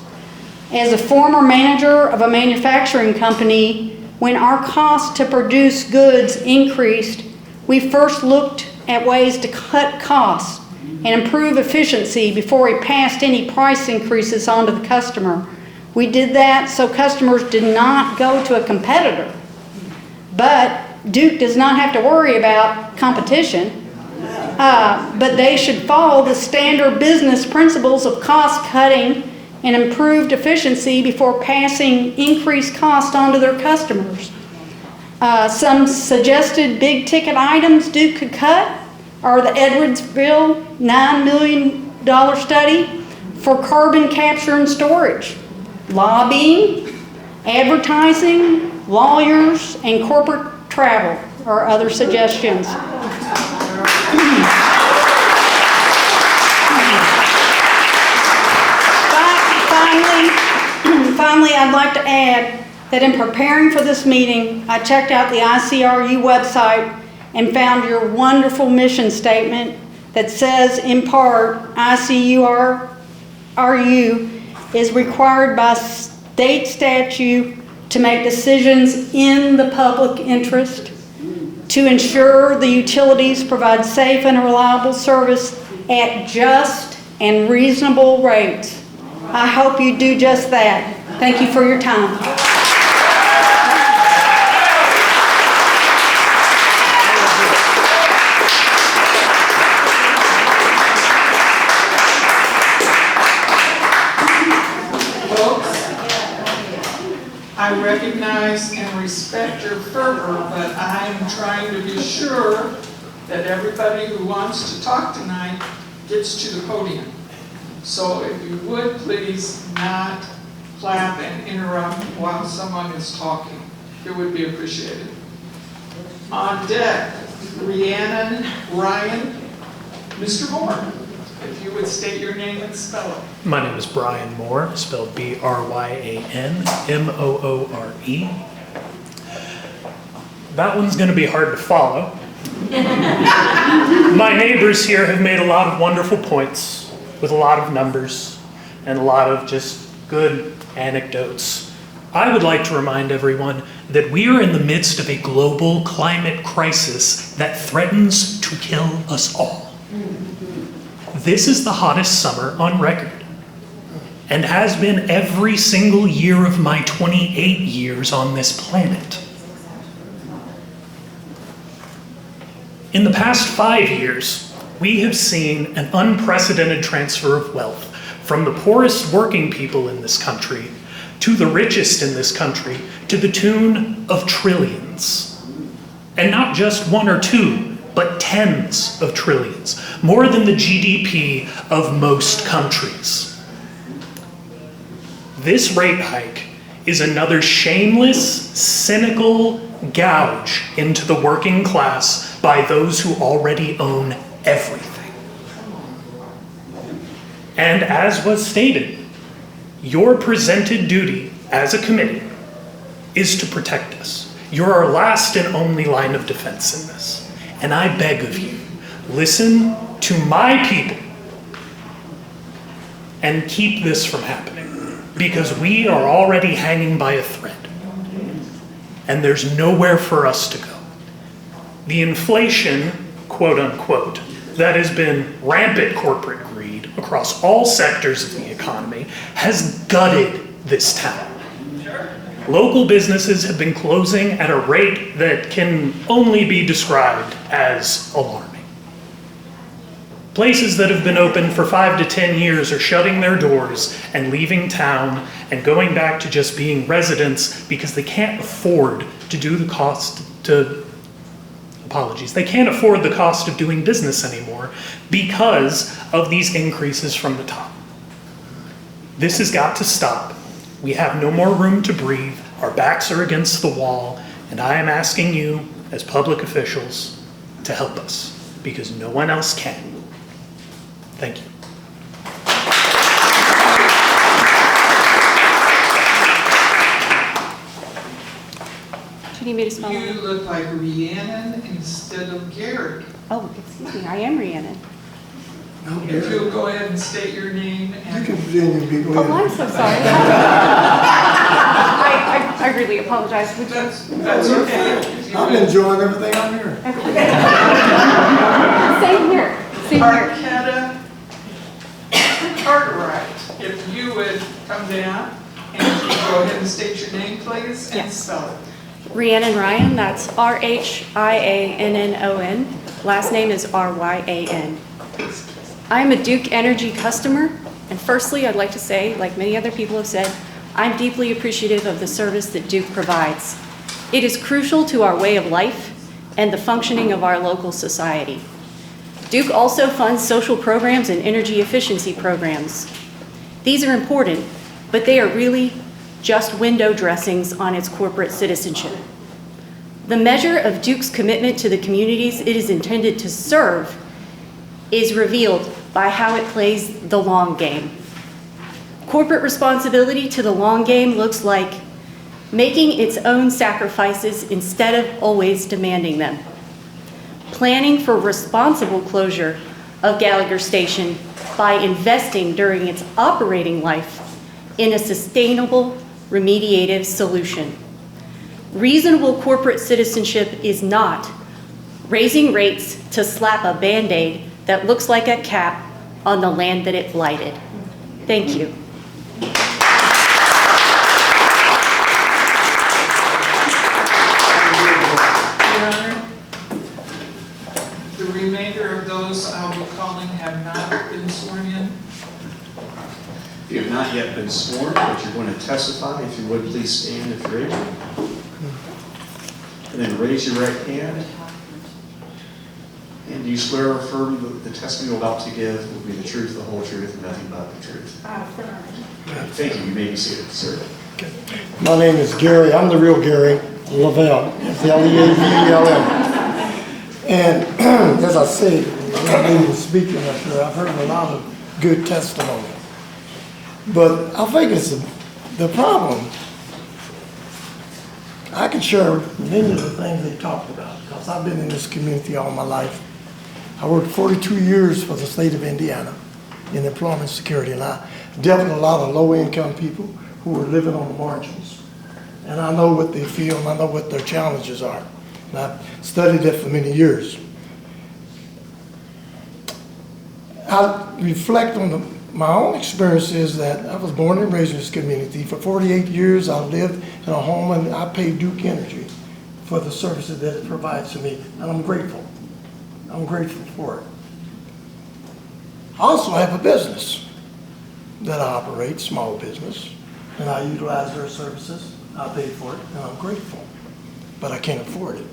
As a former manager of a manufacturing company, when our cost to produce goods increased, we first looked at ways to cut costs and improve efficiency before we passed any price increases on to the customer. We did that so customers did not go to a competitor. But Duke does not have to worry about competition, but they should follow the standard business principles of cost cutting and improved efficiency before passing increased cost on to their customers. Some suggested big ticket items Duke could cut are the Edwardsville $9 million study for carbon capture and storage, lobbying, advertising, lawyers, and corporate travel are other suggestions. Finally, I'd like to add that in preparing for this meeting, I checked out the ICRU website and found your wonderful mission statement that says, in part, ICRU is required by state statute to make decisions in the public interest, to ensure the utilities provide safe and reliable service at just and reasonable rates. I hope you do just that. Thank you for your time. I recognize and respect your fervor, but I am trying to be sure that everybody who wants to talk tonight gets to the podium. So if you would please not clap and interrupt while someone is talking, it would be appreciated. On deck, Rhiannon Ryan, Mr. Moore, if you would state your name and spell it. My name is Brian Moore, spelled B-R-Y-A-N-M-O-O-R-E. That one's going to be hard to follow. My neighbors here have made a lot of wonderful points with a lot of numbers and a lot of just good anecdotes. I would like to remind everyone that we are in the midst of a global climate crisis that threatens to kill us all. This is the hottest summer on record, and has been every single year of my 28 years on this planet. In the past 5 years, we have seen an unprecedented transfer of wealth from the poorest working people in this country to the richest in this country to the tune of trillions. And not just one or two, but tens of trillions, more than the GDP of most countries. This rate hike is another shameless, cynical gouge into the working class by those who already own everything. And as was stated, your presented duty as a committee is to protect us. You're our last and only line of defense in this. And I beg of you, listen to my people and keep this from happening, because we are already hanging by a thread and there's nowhere for us to go. The inflation, quote unquote, that has been rampant corporate greed across all sectors of the economy has gutted this town. Local businesses have been closing at a rate that can only be described as alarming. Places that have been open for 5 to 10 years are shutting their doors and leaving town and going back to just being residents because they can't afford to do the cost to, they can't afford the cost of doing business anymore because of these increases from the top. This has got to stop. We have no more room to breathe. Our backs are against the wall, and I am asking you, as public officials, to help us, because no one else can. Thank you. you need me to spell You it? look like Rhiannon instead of Gary. Oh, excuse me, I am Rhiannon. If you'll go ahead and state your name and. You can pretend you be Oh, I'm so sorry. I really apologize. Would you? That's okay. I'm enjoying everything I'm hearing. Same here. Same here. Arquetta Cartwright, if you would come down and go ahead and state your name, please, and spell it. Rhiannon Ryan, that's R-H-I-A-N-N-O-N. Last name is R-Y-A-N. I'm a Duke Energy customer, and firstly, I'd like to say, like many other people have said, I'm deeply appreciative of the service that Duke provides. It is crucial to our way of life and the functioning of our local society. Duke also funds social programs and energy efficiency programs. These are important, but they are really just window dressings on its corporate citizenship. The measure of Duke's commitment to the communities it is intended to serve is revealed by how it plays the long game. Corporate responsibility to the long game looks like making its own sacrifices instead of always demanding them. Planning for responsible closure of Gallagher Station by investing during its operating life in a sustainable remediative solution. Reasonable corporate citizenship is not raising rates to slap a Band-Aid that looks like a cap on the land that it blighted. Thank you. The remainder of those I'll be calling have not been sworn in. If you have not yet been sworn, but you're going to testify, if you would please stand if you're able. And then raise your right hand. And do you swear or affirm that the testimony you're about to give will be the truth, the whole truth, and nothing but the truth? Thank you. You may be seated, sir. My name is Gary. I'm the real Gary Lavelle. It's L-E-A-V-E-L-L. And as I said, I'm not even speaking up here. I've heard a lot of good testimony. But I think it's the problem. I can share many of the things they talked about because I've been in this community all my life. I worked 42 years for the state of Indiana in employment security, and I dealt with a lot of low-income people who were living on the margins. And I know what they feel, and I know what their challenges are. And I've studied that for many years. I reflect on my own experiences that I was born and raised in this community. For 48 years, I lived in a home, and I paid Duke Energy for the services that it provides to me, and I'm grateful. I'm grateful for it. I also have a business that I operate, small business, and I utilize their services. I pay for it, and I'm grateful, but I can't afford it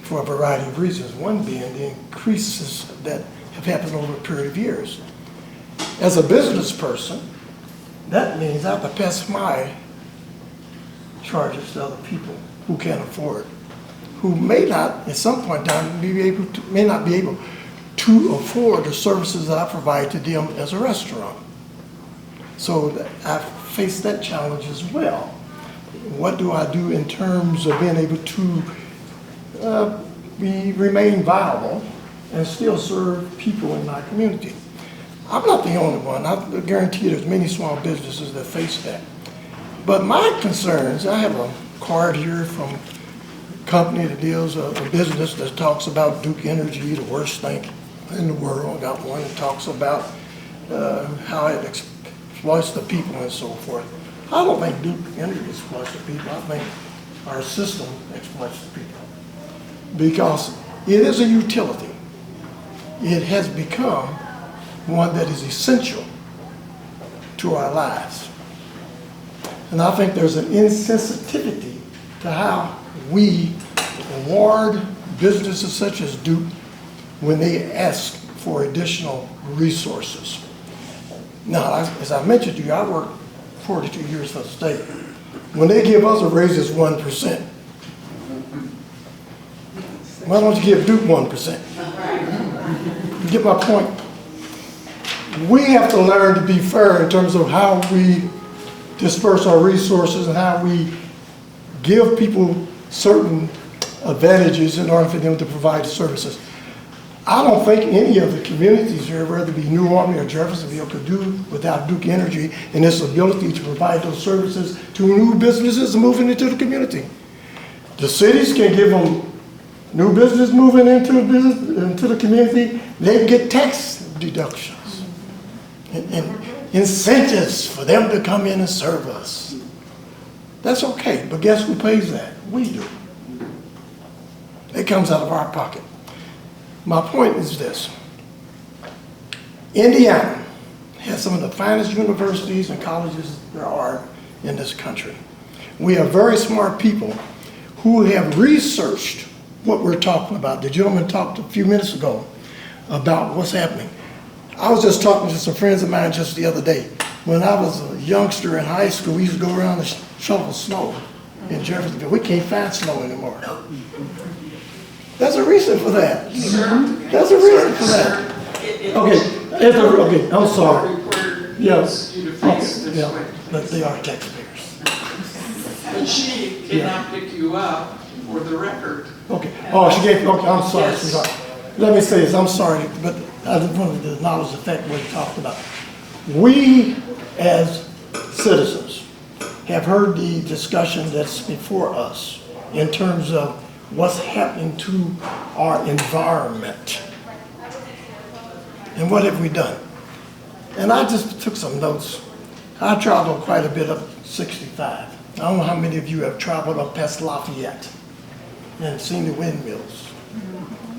for a variety of reasons, one being the increases that have happened over a period of years. As a business person, that means I have to pass my charges to other people who can't afford, who may not, at some point in time, may not be able to afford the services that I provide to them as a restaurant. So I face that challenge as well. What do I do in terms of being able to remain viable and still serve people in my community? I'm not the only one. I guarantee you there's many small businesses that face that. But my concerns, I have a card here from a company that deals a business that talks about Duke Energy, the worst thing in the world. I got one that talks about how it exploits the people and so forth. I don't think Duke Energy exploits the people. I think our system exploits the people because it is a utility. It has become one that is essential to our lives. And I think there's an insensitivity to how we reward businesses such as Duke when they ask for additional resources. Now, as I mentioned to you, I worked 42 years for the state. When they give us a raise, it's 1%. Why don't you give Duke 1%? You get my point? We have to learn to be fair in terms of how we disperse our resources and how we give people certain advantages in order for them to provide services. I don't think any of the communities here, whether it be New Albany or Jeffersonville, could do without Duke Energy and its ability to provide those services to new businesses moving into the community. The cities can give them new business moving into the community. They get tax deductions and incentives for them to come in and serve us. That's okay, but guess who pays that? We do. It comes out of our pocket. My point is this. Indiana has some of the finest universities and colleges there are in this country. We have very smart people who have researched what we're talking about. The gentleman talked a few minutes ago about what's happening. I was just talking to some friends of mine just the other day. When I was a youngster in high school, we used to go around and shovel snow in Jeffersonville. We can't find snow anymore. There's a reason for that. There's a reason for that. Okay, I'm sorry. Yes. Yeah, but they are taxpayers. But she cannot pick you up for the record. Okay. Oh, she gave, okay, I'm sorry, sweetheart. Let me say this, I'm sorry, but I just wanted to acknowledge the fact what you talked about. We, as citizens, have heard the discussion that's before us in terms of what's happening to our environment. And what have we done? And I just took some notes. I traveled quite a bit up 65. I don't know how many of you have traveled up past Lafayette and seen the windmills.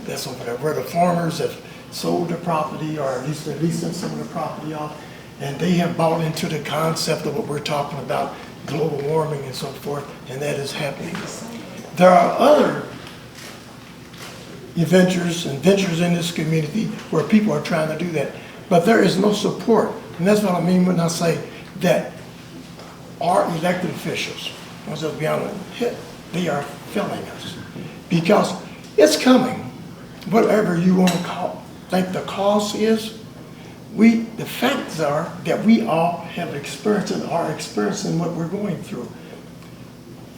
That's over there, where the farmers have sold their property, or at least they're leasing some of the property off, and they have bought into the concept of what we're talking about, global warming and so forth, and that is happening. There are other ventures in this community where people are trying to do that, but there is no support. And that's what I mean when I say that our elected officials, I'll just be honest, they are failing us. Because it's coming, whatever you want to think the cause is. The facts are that we all have experienced and are experiencing what we're going through.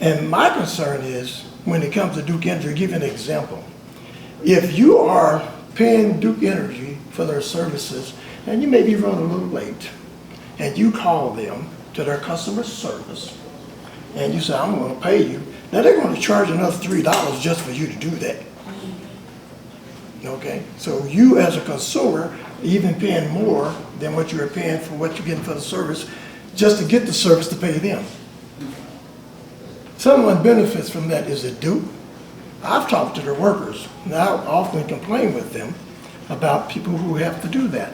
And my concern is, when it comes to Duke Energy, I'll give you an example. If you are paying Duke Energy for their services, and you may be running a little late, and you call them to their customer service, and you say, I'm going to pay you, now they're going to charge another $3 just for you to do that. Okay? So you as a consumer, even paying more than what you're paying for what you're getting for the service, just to get the service to pay them. Someone benefits from that. Is it Duke? I've talked to their workers, and I often complain with them about people who have to do that.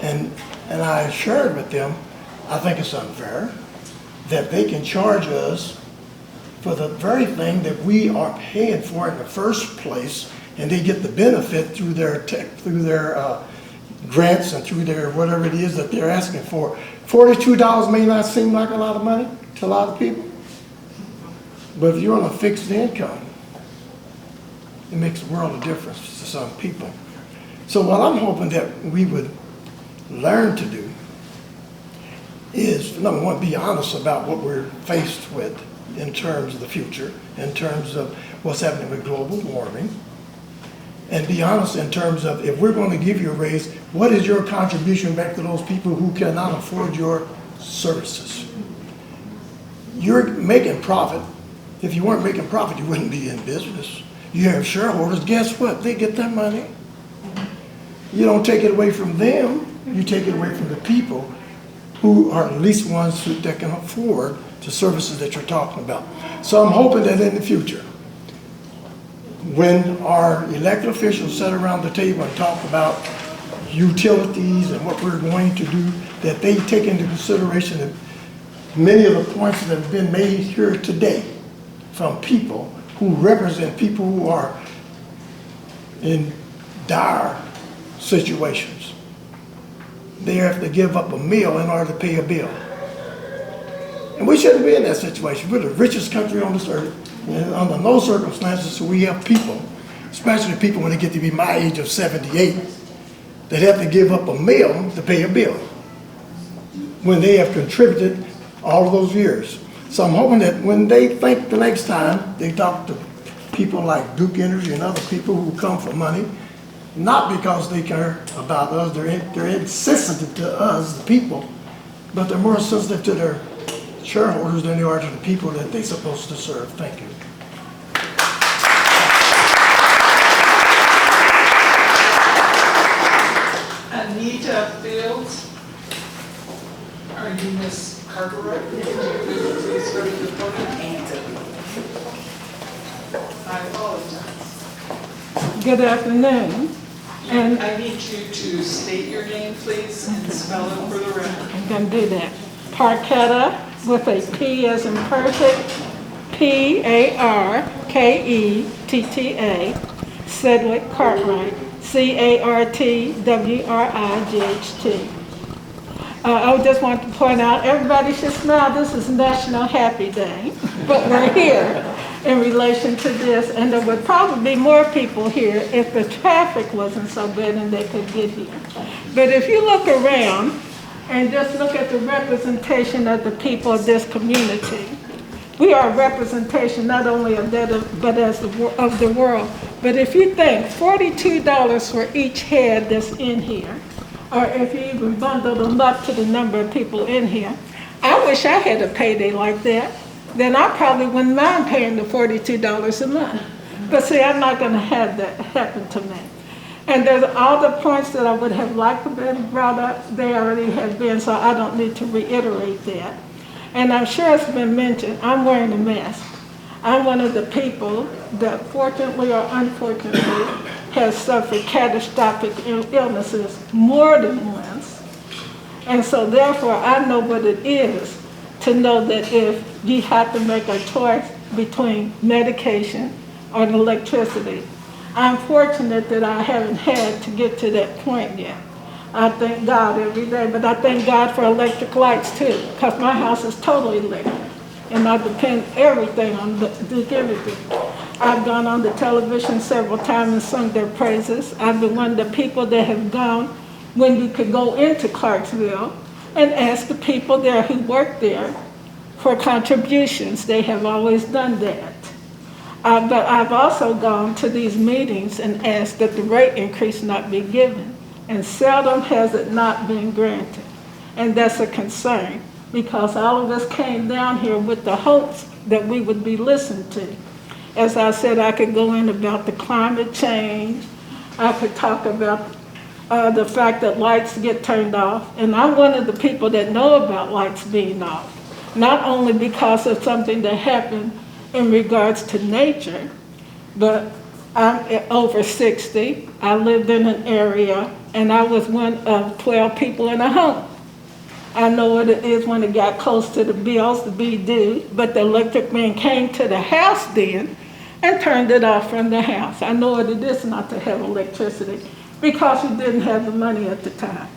And I shared with them, I think it's unfair that they can charge us for the very thing that we are paying for in the first place, and they get the benefit through their grants and through their whatever it is that they're asking for. $42 may not seem like a lot of money to a lot of people, but if you're on a fixed income, it makes a world of difference to some people. So what I'm hoping that we would learn to do is, number one, be honest about what we're faced with in terms of the future, in terms of what's happening with global warming, and be honest in terms of, if we're going to give you a raise, what is your contribution back to those people who cannot afford your services? You're making profit. If you weren't making profit, you wouldn't be in business. You have shareholders, guess what? They get their money. You don't take it away from them, you take it away from the people who are the least ones that can afford the services that you're talking about. So I'm hoping that in the future, when our elected officials sit around the table and talk about utilities and what we're going to do, that they take into consideration that many of the points that have been made here today from people who represent people who are in dire situations. They have to give up a meal in order to pay a bill. And we shouldn't be in that situation. We're the richest country on this earth. And under no circumstances we have people, especially people when they get to be my age of 78, that have to give up a meal to pay a bill when they have contributed all of those years. So I'm hoping that when they think the next time, they talk to people like Duke Energy and other people who come for money, not because they care about us, they're insensitive to us, the people, but they're more sensitive to their shareholders than they are to the people that they're supposed to serve. Thank you. Anita Fields. Are you Miss Cartwright? Would you please go to the podium? I apologize. Good afternoon. And I need you to state your name, please, and spell it for the record. I'm going to do that. Parketta with a P as in perfect, P-A-R-K-E-T-T-A, Sedgwick Cartwright, C-A-R-T-W-R-I-G-H-T. I just want to point out, everybody should smile. This is National Happy Day, but we're here in relation to this, and there would probably be more people here if the traffic wasn't so bad and they could get here. But if you look around and just look at the representation of the people of this community, we are a representation not only of that, but of the world. But if you think $42 for each head that's in here, or if you even bundle them up to the number of people in here, I wish I had a payday like that. Then I probably wouldn't mind paying the $42 a month. But see, I'm not going to have that happen to me. And there's all the points that I would have liked to be brought up, they already have been, so I don't need to reiterate that. And I'm sure it's been mentioned, I'm wearing a mask. I'm one of the people that fortunately or unfortunately has suffered catastrophic illnesses more than once. And so therefore, I know what it is to know that if you have to make a choice between medication or electricity. I'm fortunate that I haven't had to get to that point yet. I thank God every day, but I thank God for electric lights too, because my house is totally lit. And I depend everything on Duke Energy. I've gone on the television several times and sung their praises. I've been one of the people that have gone when you could go into Clarksville and ask the people there who work there for contributions. They have always done that. But I've also gone to these meetings and asked that the rate increase not be given. And seldom has it not been granted. And that's a concern, because all of us came down here with the hopes that we would be listened to. As I said, I could go in about the climate change. I could talk about the fact that lights get turned off. And I'm one of the people that know about lights being off, not only because of something that happened in regards to nature, but I'm over 60. I lived in an area, and I was one of 12 people in a home. I know what it is when it got close to the bills to be due, but the electric man came to the house then and turned it off from the house. I know what it is not to have electricity, because we didn't have the money at the time.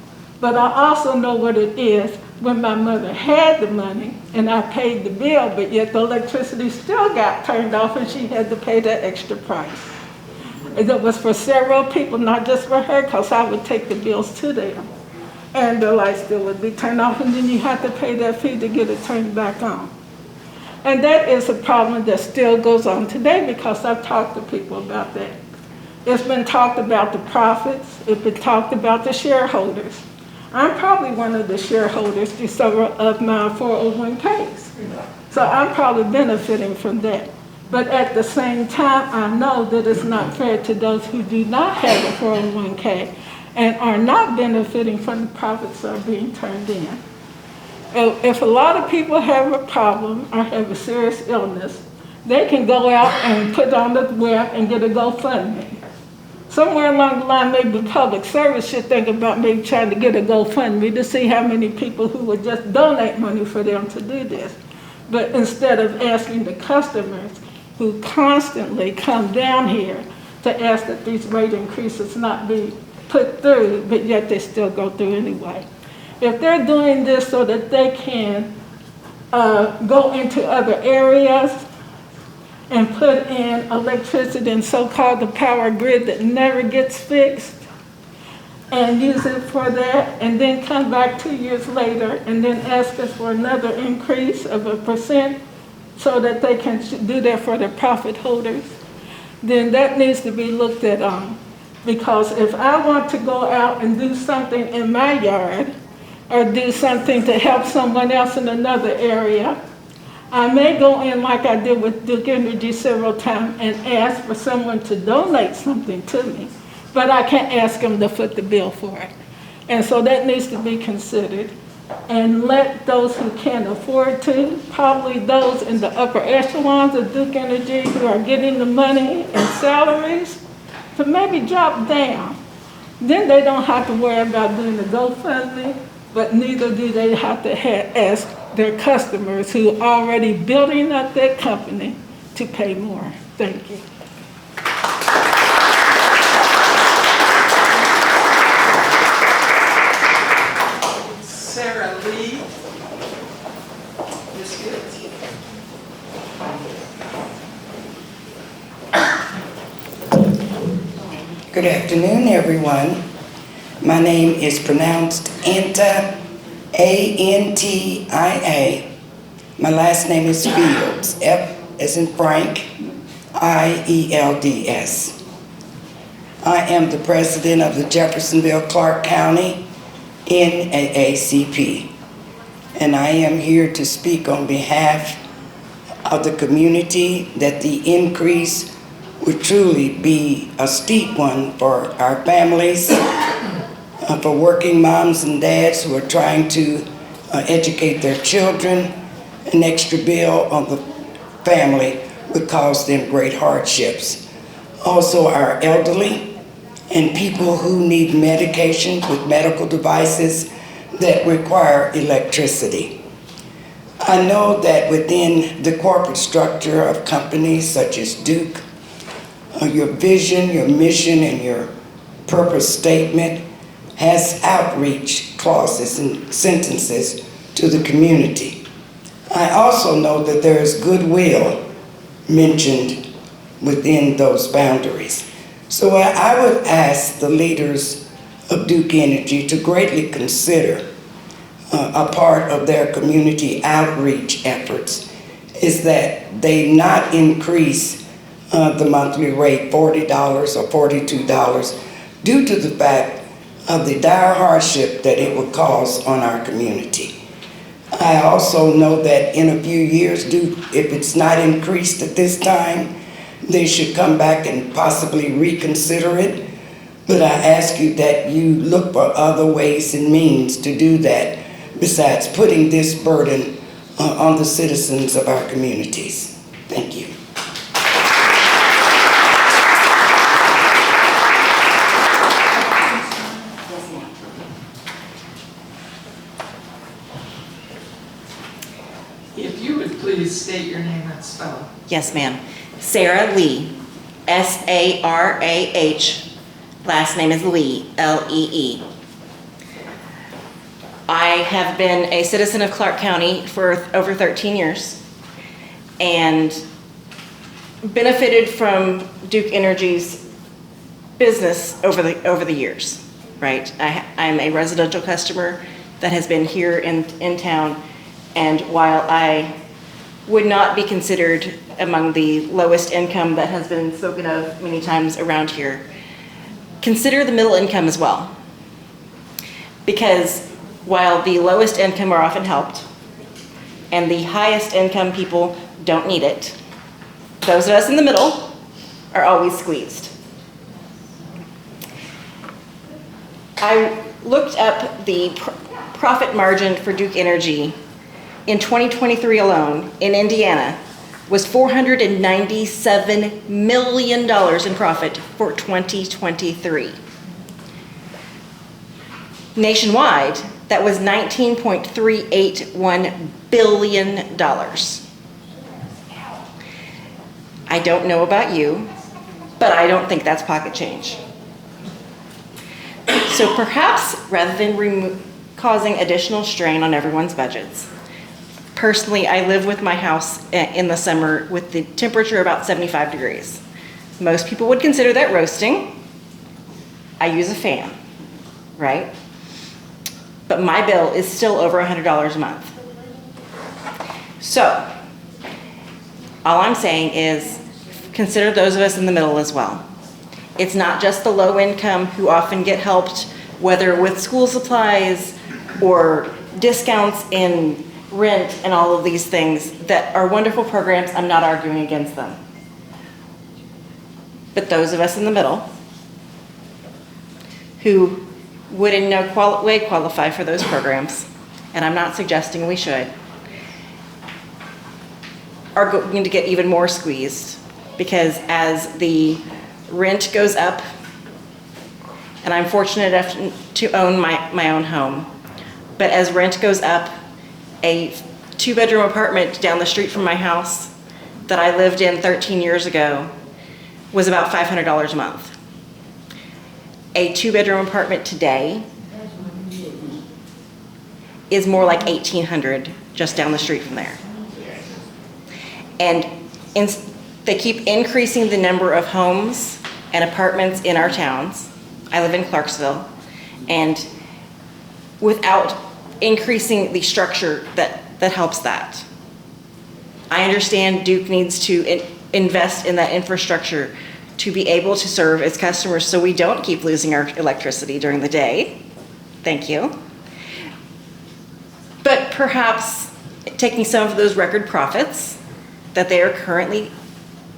But I also know what it is when my mother had the money and I paid the bill, but yet the electricity still got turned off and she had to pay that extra price. And it was for several people, not just for her, because I would take the bills to them. And the light still would be turned off, and then you had to pay that fee to get it turned back on. And that is a problem that still goes on today, because I've talked to people about that. It's been talked about the profits, it's been talked about the shareholders. I'm probably one of the shareholders to several of my 401ks. So I'm probably benefiting from that. But at the same time, I know that it's not fair to those who do not have a 401k and are not benefiting from the profits that are being turned in. If a lot of people have a problem or have a serious illness, they can go out and put on the web and get a GoFundMe. Somewhere along the line, maybe public service should think about maybe trying to get a GoFundMe to see how many people who would just donate money for them to do this. But instead of asking the customers who constantly come down here to ask that these rate increases not be put through, but yet they still go through anyway. If they're doing this so that they can go into other areas and put in electricity and so-called the power grid that never gets fixed, and use it for that, and then come back 2 years later and then ask us for another increase of 1% so that they can do that for the profit holders, then that needs to be looked at on. Because if I want to go out and do something in my yard or do something to help someone else in another area, I may go in like I did with Duke Energy several times and ask for someone to donate something to me, but I can't ask them to foot the bill for it. And so that needs to be considered. And let those who can afford to, probably those in the upper echelons of Duke Energy who are getting the money and salaries, to maybe drop down. Then they don't have to worry about doing the GoFundMe, but neither do they have to ask their customers who are already building up their company to pay more. Thank you. Sarah Lee. Ms. Gibbs. Good afternoon, everyone. My name is pronounced Anta, A-N-T-I-A. My last name is Fields, F as in Frank, I-E-L-D-S. I am the president of the Jeffersonville Clark County NAACP, and I am here to speak on behalf of the community that the increase would truly be a steep one for our families, for working moms and dads who are trying to educate their children. An extra bill on the family would cause them great hardships. Also, our elderly and people who need medications with medical devices that require electricity. I know that within the corporate structure of companies such as Duke, your vision, your mission, and your purpose statement has outreach clauses and sentences to the community. I also know that there is goodwill mentioned within those boundaries. So I would ask the leaders of Duke Energy to greatly consider a part of their community outreach efforts is that they not increase the monthly rate $40 or $42 due to the fact of the dire hardship that it would cause on our community. I also know that in a few years, if it's not increased at this time, they should come back and possibly reconsider it. But I ask you that you look for other ways and means to do that besides putting this burden on the citizens of our communities. Thank you. If you would please state your name and spell. Yes, ma'am. Sarah Lee, S-A-R-A-H. Last name is Lee, L-E-E. I have been a citizen of Clark County for over 13 years and benefited from Duke Energy's business over the years, right? I'm a residential customer that has been here in town, and while I would not be considered among the lowest income that has been spoken of many times around here, consider the middle income as well. Because while the lowest income are often helped, and the highest income people don't need it, those of us in the middle are always squeezed. I looked up the profit margin for Duke Energy in 2023 alone in Indiana was $497 million in profit for 2023. Nationwide, that was $19.381 billion. I don't know about you, but I don't think that's pocket change. So perhaps rather than causing additional strain on everyone's budgets, personally, I live with my house in the summer with the temperature about 75 degrees. Most people would consider that roasting. I use a fan. right? But my bill is still over $100 a month. So, all I'm saying is consider those of us in the middle as well. It's not just the low income who often get helped, whether with school supplies or discounts in rent and all of these things that are wonderful programs. I'm not arguing against them. But those of us in the middle who would in no way qualify for those programs, and I'm not suggesting we should, are going to get even more squeezed because as the rent goes up, and I'm fortunate enough to own my own home, but as rent goes up, a 2-bedroom apartment down the street from my house that I lived in 13 years ago was about $500 a month. A 2-bedroom apartment today is more like $1,800 just down the street from there. And they keep increasing the number of homes and apartments in our towns. I live in Clarksville, and without increasing the structure that helps that. I understand Duke needs to invest in that infrastructure to be able to serve its customers so we don't keep losing our electricity during the day. Thank you. But perhaps taking some of those record profits that they are currently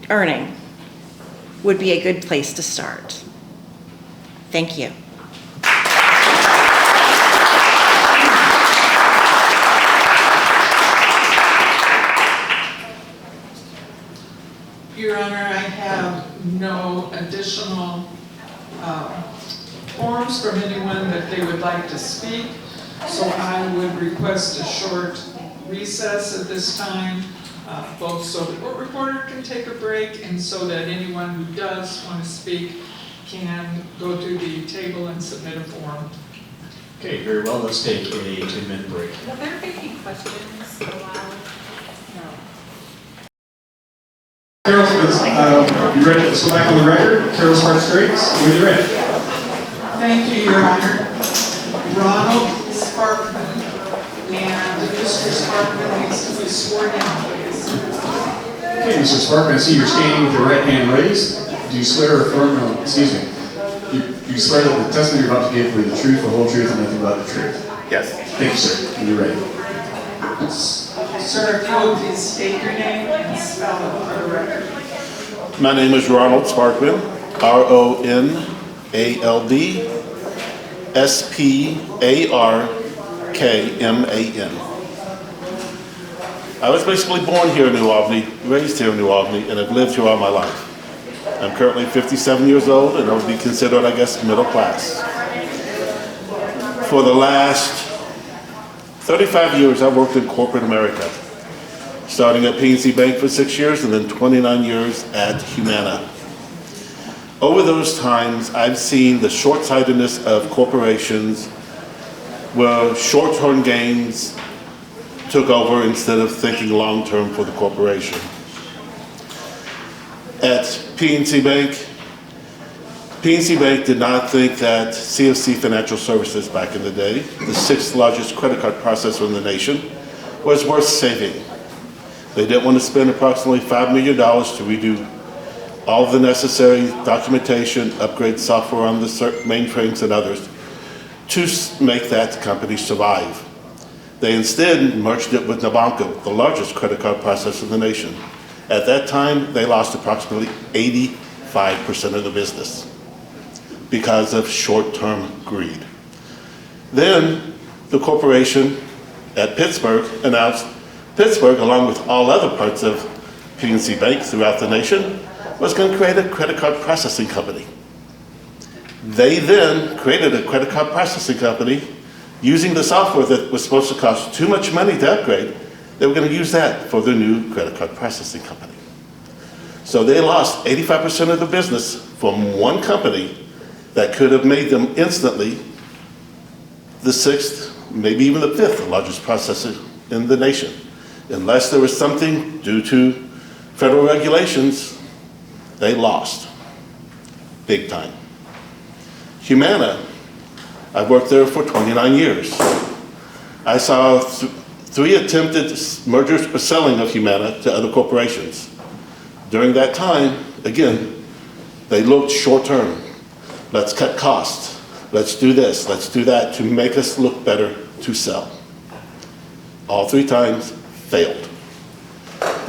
earning would be a good place to start. Thank you. Your Honor, I have no additional forms from anyone that they would like to speak, so I would request a short recess at this time, both so the court reporter can take a break and so that anyone who does want to speak can go to the table and submit a form. Okay, very well. Let's take a 2-minute break. Will there be any questions allowed? No. Carol, you ready? Let's go back on the record. Carol Sparks-Straits, when you're ready. Thank you, Your Honor. Ronald Sparkman, and Mr. Sparkman needs to be sworn in, please. Okay, Mr. Sparkman, I see you're standing with your right hand raised. Do you swear or affirm, you swear that the testimony you're about to give will be the truth, the whole truth, and nothing but the truth? Yes. Thank you, sir. When you're ready. Sir, if you will please state your name and spell it for the record. My name is Ronald Sparkman, RONALD SPARKMAN. I was basically born here in New Albany, raised here in New Albany, and have lived here all my life. I'm currently 57 years old, and I would be considered, I guess, middle class. For the last 35 years, I've worked in corporate America, starting at PNC Bank for 6 years and then 29 years at Humana. Over those times, I've seen the short-sightedness of corporations where short-term gains took over instead of thinking long-term for the corporation. At PNC Bank did not think that CFC Financial Services back in the day, the 6th largest credit card processor in the nation, was worth saving. They didn't want to spend approximately $5 million to redo all of the necessary documentation, upgrade software on the mainframes and others to make that company survive. They instead merged it with Nabanco, the largest credit card processor in the nation. At that time, they lost approximately 85% of the business because of short-term greed. Then the corporation at Pittsburgh announced Pittsburgh, along with all other parts of PNC Bank throughout the nation, was going to create a credit card processing company. They then created a credit card processing company using the software that was supposed to cost too much money to upgrade. They were going to use that for their new credit card processing company. So they lost 85% of the business from one company that could have made them instantly the 6th, maybe even the 5th largest processor in the nation. Unless there was something due to federal regulations, they lost big time. Humana I worked there for 29 years. I saw 3 attempted mergers or selling of Humana to other corporations. During that time, again, they looked short-term. Let's cut costs. Let's do this, let's do that to make us look better to sell. All 3 times failed.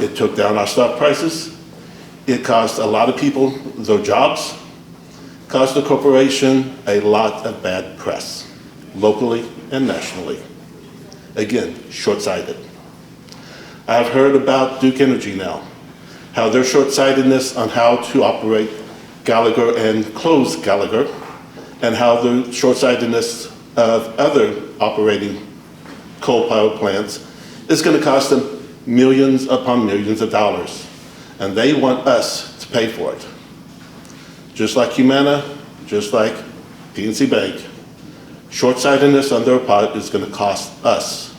It took down our stock prices. It cost a lot of people their jobs, caused the corporation a lot of bad press, locally and nationally. Again, short-sighted. I've heard about Duke Energy now, how their short-sightedness on how to operate Gallagher and close Gallagher, and how the short-sightedness of other operating coal power plants is going to cost them millions upon millions of dollars. And they want us to pay for it. Just like Humana, just like PNC Bank, short-sightedness on their part is going to cost us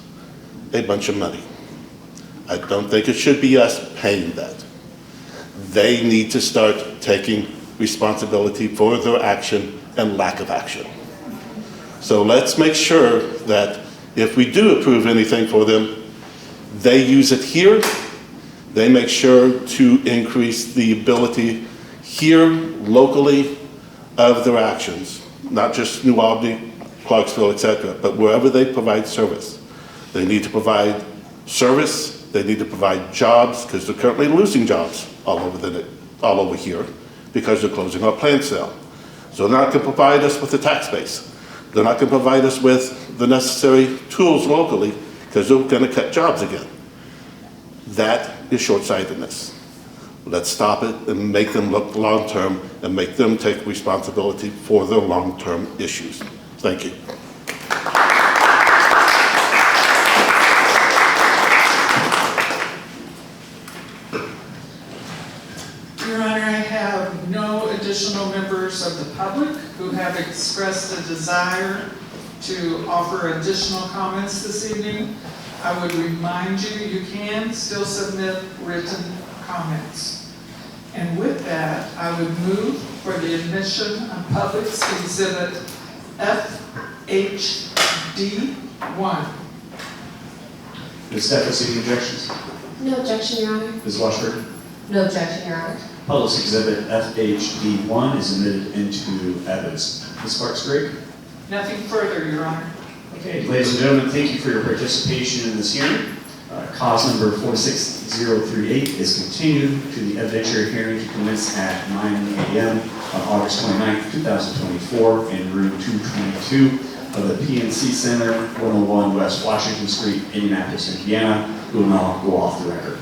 a bunch of money. I don't think it should be us paying that. They need to start taking responsibility for their action and lack of action. So let's make sure that if we do approve anything for them, they use it here. They make sure to increase the ability here locally of their actions, not just New Albany, Clarksville, etc., but wherever they provide service. They need to provide service, they need to provide jobs, because they're currently losing jobs all over here because they're closing our plants down. So they're not going to provide us with the tax base. They're not going to provide us with the necessary tools locally because they're going to cut jobs again. That is short-sightedness. Let's stop it and make them look long-term and make them take responsibility for their long-term issues. Thank you. Your Honor, I have no additional members of the public who have expressed a desire to offer additional comments this evening. I would remind you, you can still submit written comments. And with that, I would move for the admission of Public's Exhibit FHD1. Ms. Steffes, any objections? No objection, Your Honor. Ms. Washburn? No objection, Your Honor. Public's Exhibit FHD1 is admitted into evidence. Ms. Sparks-Drake? Nothing further, Your Honor. Okay, ladies and gentlemen, thank you for your participation in this hearing. Cause number 46038 is continued to the evidentiary hearing to commence at 9 a.m. on August 29, 2024 in room 222 of the PNC Center, 101 West Washington Street, Indianapolis, Indiana. We will now go off the record.